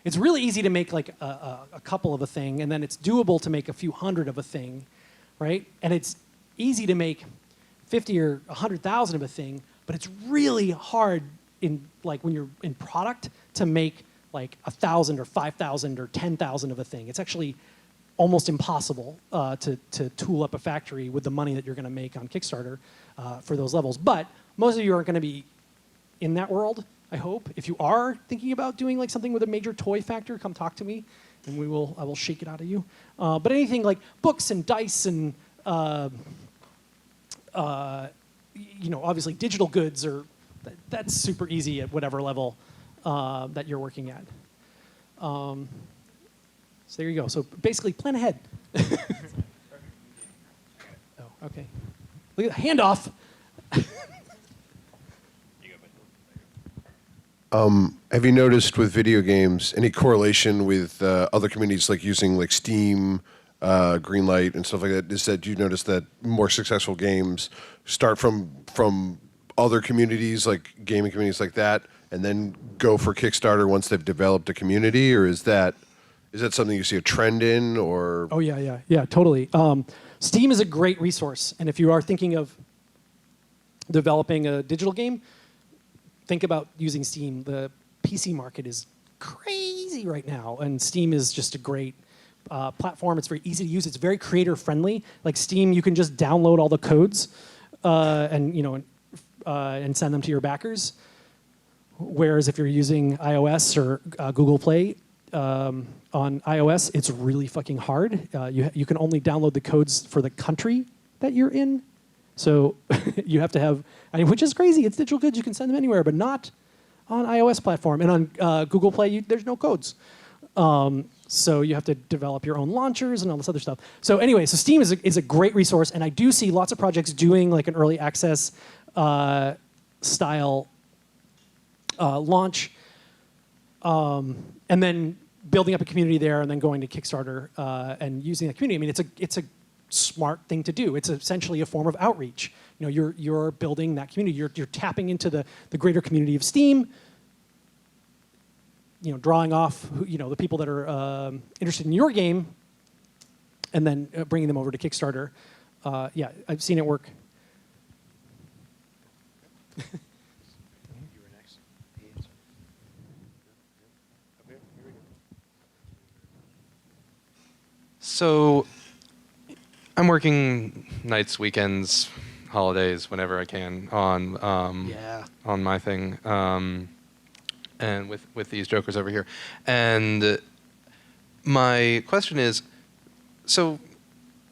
it's really easy to make like a couple of a thing, and then it's doable to make a few hundred of a thing, right? And it's easy to make 50 or 100,000 of a thing, but it's really hard in like when you're in product to make like 1,000 or 5,000 or 10,000 of a thing. It's actually almost impossible to tool up a factory with the money that you're going to make on Kickstarter for those levels. But most of you aren't going to be in that world, I hope. If you are thinking about doing like something with a major toy factor, come talk to me, and I will shake it out of you. But anything like books and dice and obviously digital goods that's super easy at whatever level that you're working at. So there you go. So basically, plan ahead. Oh, okay. Look at the handoff. Have you noticed with video games any correlation with other communities, like using like Steam, Greenlight, and stuff like that? Is that you notice that more successful games start from other communities, like gaming communities like that, and then go for Kickstarter once they've developed a community, or is that something you see a trend in, or? Oh yeah, totally. Steam is a great resource, and if you are thinking of developing a digital game, think about using Steam. The PC market is crazy right now, and Steam is just a great platform. It's very easy to use. It's very creator friendly. Like Steam, you can just download all the codes and send them to your backers. Whereas if you're using iOS or Google Play on iOS, it's really fucking hard. You can only download the codes for the country that you're in. So you have to have, which is crazy. It's digital goods. You can send them anywhere, but not on iOS platform. And on Google Play, there's no codes. So you have to develop your own launchers and all this other stuff. So anyway, so Steam is a great resource, and I do see lots of projects doing like an early access style launch, and then building up a community there, and then going to Kickstarter and using that community. I mean, it's a smart thing to do. It's essentially a form of outreach. You're building that community. You're tapping into the greater community of Steam. Drawing off the people that are interested in your game, and then bringing them over to Kickstarter. Yeah, I've seen it work. So I'm working nights, weekends, holidays, whenever I can on my thing, and with these jokers over here. And my question is, so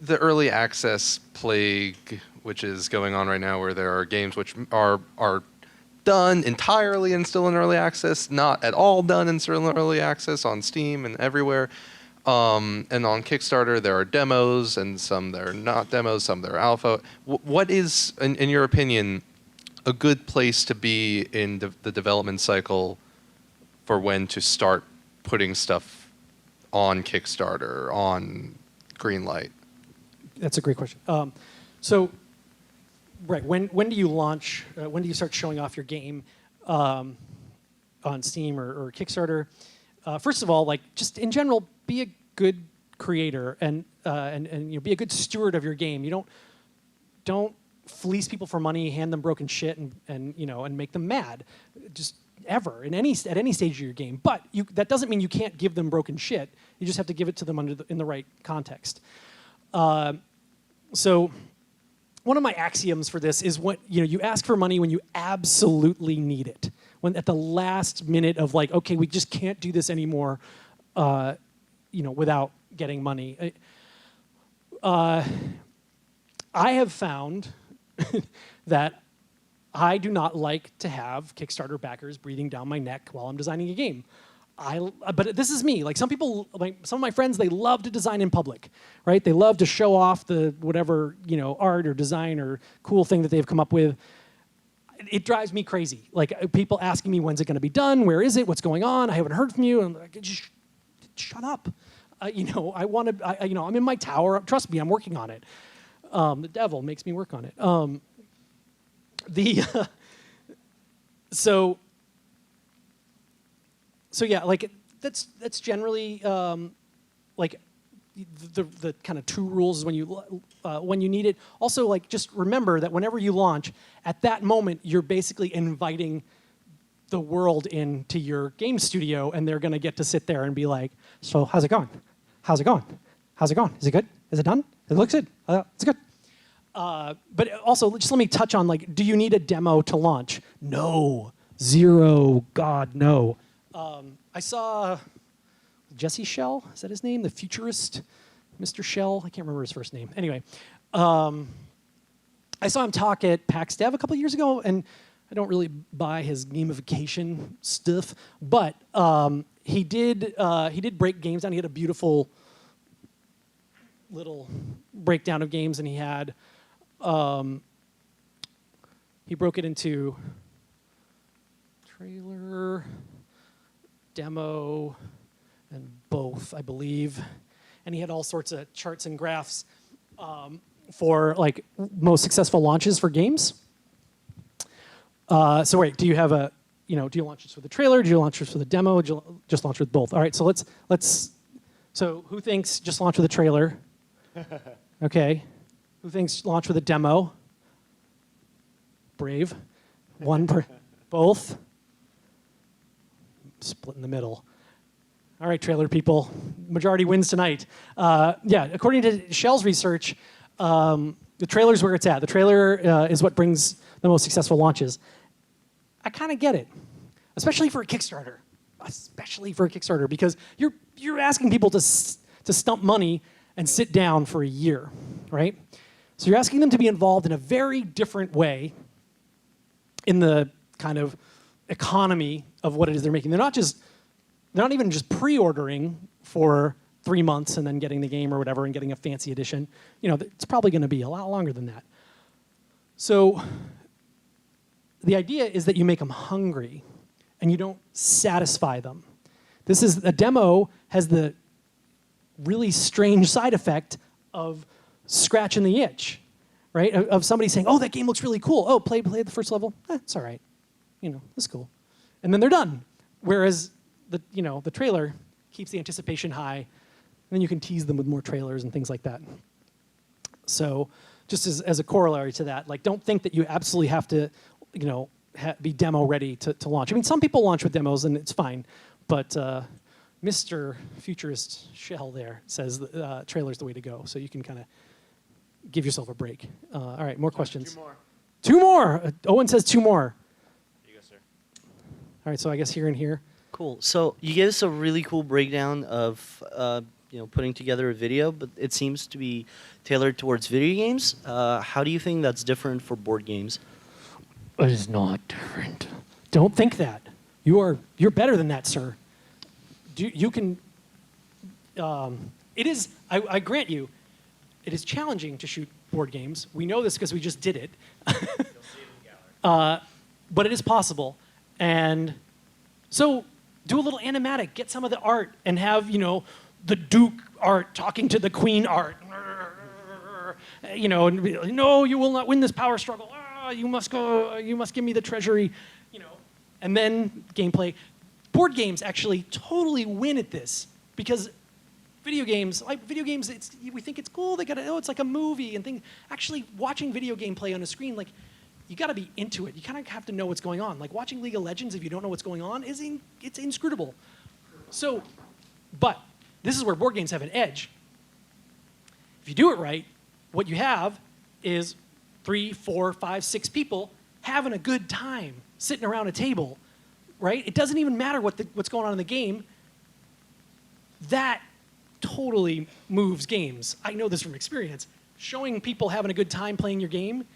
the early access plague, which is going on right now, where there are games which are done entirely and still in early access, not at all done and still in early access on Steam and everywhere. And on Kickstarter, there are demos, and some that are not demos, some that are alpha. What is, in your opinion, a good place to be in the development cycle for when to start putting stuff on Kickstarter, on Greenlight? That's a great question. So, right, when do you launch? When do you start showing off your game on Steam or Kickstarter? First of all, like just in general, be a good creator and be a good steward of your game. You don't fleece people for money, hand them broken shit, and make them mad, just ever at any stage of your game. But that doesn't mean you can't give them broken shit. You just have to give it to them in the right context. So one of my axioms for this is you ask for money when you absolutely need it. When at the last minute of like, okay, we just can't do this anymore, without getting money. I have found that I do not like to have Kickstarter backers breathing down my neck while I'm designing a game. But this is me. Like some people, like some of my friends, they love to design in public, right? They love to show off the whatever art or design or cool thing that they've come up with. It drives me crazy. Like people asking me, when's it going to be done? Where is it? What's going on? I haven't heard from you. And I'm like, just shut up. I want to. I'm in my tower. Trust me, I'm working on it. The devil makes me work on it. So yeah, like that's generally like the kind of two rules is when you need it. Also, like just remember that whenever you launch, at that moment you're basically inviting the world into your game studio, and they're going to get to sit there and be like, "So how's it going? How's it going? How's it going? Is it good? Is it done? It looks good. It's good." But also, just let me touch on like, do you need a demo to launch? No. Zero, God, no. I saw Jesse Shell, is that his name? The futurist, Mr. Shell? I can't remember his first name. Anyway, I saw him talk at PAX Dev a couple years ago, and I don't really buy his gamification stuff, but he did break games down. He had a beautiful little breakdown of games, and he had he broke it into trailer, demo, and both, I believe. And he had all sorts of charts and graphs for like most successful launches for games. So wait, do you have a, do you launch this with the trailer? Do you launch this with a demo? Do you just launch with both? All right, so let's. So who thinks just launch with a trailer? Okay. Who thinks launch with a demo? Brave. Both. Split in the middle. All right, trailer people. Majority wins tonight. Yeah, according to Shell's research, the trailer's where it's at. The trailer is what brings the most successful launches. I kind of get it, especially for a Kickstarter. Especially for a Kickstarter, because you're asking people to stump money and sit down for a year, right? So you're asking them to be involved in a very different way in the kind of economy of what it is they're making. They're not even just pre-ordering for 3 months and then getting the game or whatever and getting a fancy edition. It's probably going to be a lot longer than that. So the idea is that you make them hungry and you don't satisfy them. A demo has the really strange side effect of scratching the itch, right? Of somebody saying, oh, that game looks really cool. Oh, play the first level. It's all right. It's cool. And then they're done. Whereas the trailer keeps the anticipation high, and then you can tease them with more trailers and things like that. So just as a corollary to that, like, don't think that you absolutely have to, be demo ready to launch. I mean, some people launch with demos and it's fine, but Mr. Futurist Shell there says trailer's the way to go, so you can kind of give yourself a break. All right, more questions. Two more. Owen says 2 more. There you go, sir. All right, so I guess here and here. Cool. So you gave us a really cool breakdown of putting together a video, but it seems to be tailored towards video games. How do you think that's different for board games? It is not different. Don't think that. You're better than that, sir. You can. It is. I grant you, it is challenging to shoot board games. We know this because we just did it. But it is possible, and so do a little animatic. Get some of the art and have the Duke art talking to the Queen art. And be like, no, you will not win this power struggle. You must go. You must give me the treasury. And then gameplay. Board games actually totally win at this because video games, we think it's cool. It's like a movie and thing. Actually, watching video game play on a screen, like, you got to be into it. You kind of have to know what's going on. Like watching League of Legends, if you don't know what's going on, it's inscrutable. So, but this is where board games have an edge. If you do it right, what you have is 3, 4, 5, 6 people having a good time sitting around a table, right? It doesn't even matter what's going on in the game. That totally moves games. I know this from experience. Showing people having a good time playing your game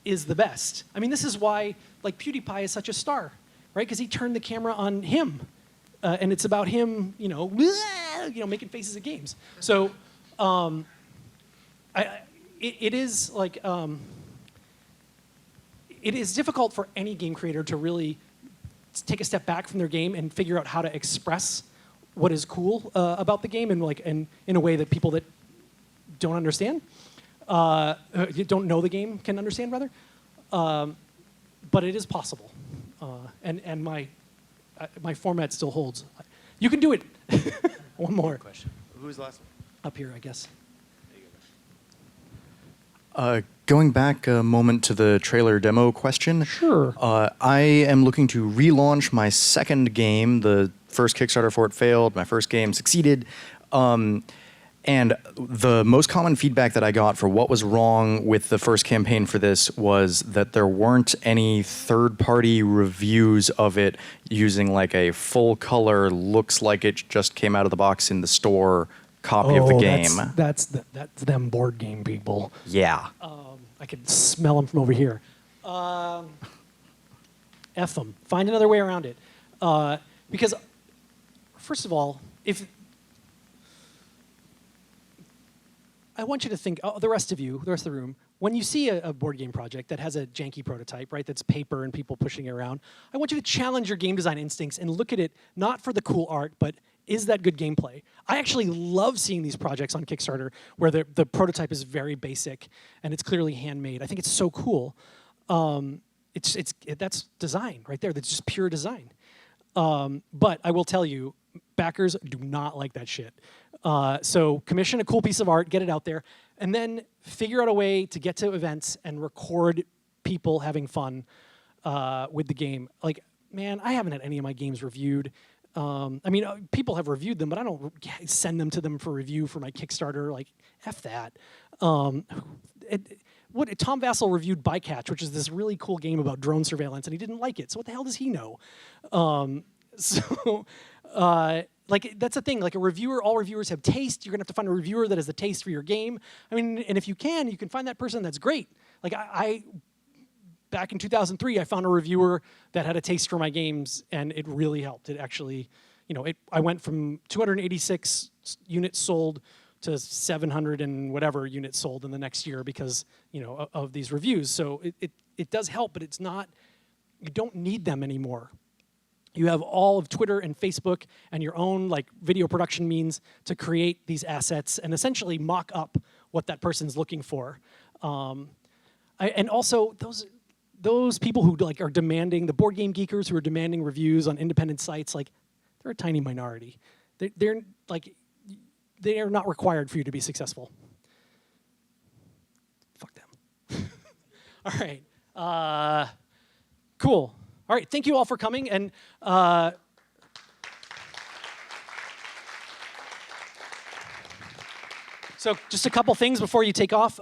is the best. I mean, this is why, like, PewDiePie is such a star, right? Because he turned the camera on him, and it's about him, making faces at games. So, it is like, it is difficult for any game creator to really take a step back from their game and figure out how to express what is cool about the game, and in a way that people that don't understand, don't know the game can understand, rather. But it is possible, and my format still holds. You can do it. One more Question. Who's the last one? up here, I guess. Going back a moment to the trailer demo question. Sure. I am looking to relaunch my second game. The first Kickstarter for it failed. My first game succeeded. And the most common feedback that I got for what was wrong with the first campaign for this was that there weren't any third-party reviews of it using like a full color, looks like it just came out of the box in the store copy of the game. That's them board game people. Yeah. I could smell them from over here. F them. Find another way around it. Because, first of all, if I want you to think, the rest of you, the rest of the room, when you see a board game project that has a janky prototype, right, that's paper and people pushing it around, I want you to challenge your game design instincts and look at it not for the cool art, but is that good gameplay? I actually love seeing these projects on Kickstarter where the prototype is very basic and it's clearly handmade. I think it's so cool. That's design right there. That's just pure design. But I will tell you, backers do not like that shit. So commission a cool piece of art, get it out there, and then figure out a way to get to events and record people having fun with the game. Like, man, I haven't had any of my games reviewed. I mean, people have reviewed them, but I don't send them to them for review for my Kickstarter. Like, F that. Tom Vassell reviewed Bycatch, which is this really cool game about drone surveillance, and he didn't like it. So what the hell does he know? Like, that's the thing. Like, all reviewers have taste. You're going to have to find a reviewer that has the taste for your game. I mean, and if you can find that person that's great. Like, I back in 2003, I found a reviewer that had a taste for my games, and it really helped. It actually, I went from 286 units sold to 700 and whatever units sold in the next year because, of these reviews. So it does help, but it's not, you don't need them anymore. You have all of Twitter and Facebook and your own like video production means to create these assets and essentially mock up what that person's looking for. And also those people who like are demanding, the board game geekers who are demanding reviews on independent sites, like they're a tiny minority. They're not required for you to be successful. Fuck them. All right. Cool. All right, thank you all for coming. And so just a couple things before you take off.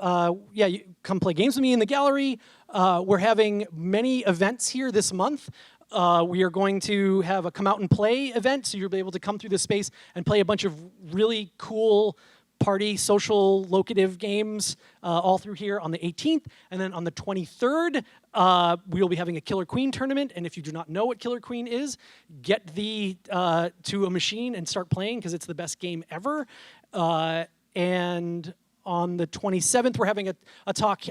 You come play games with me in the gallery. We're having many events here this month. We are going to have a come out and play event, so you'll be able to come through this space and play a bunch of really cool party, social, locative games all through here on the 18th. And then on the 23rd, we'll be having a Killer Queen tournament. And if you do not know what Killer Queen is, get to a machine and start playing because it's the best game ever. And on the 27th, we're having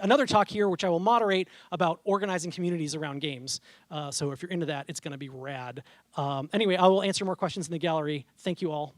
another talk here, which I will moderate, about organizing communities around games. So if you're into that, it's going to be rad. Anyway, I will answer more questions in the gallery. Thank you all.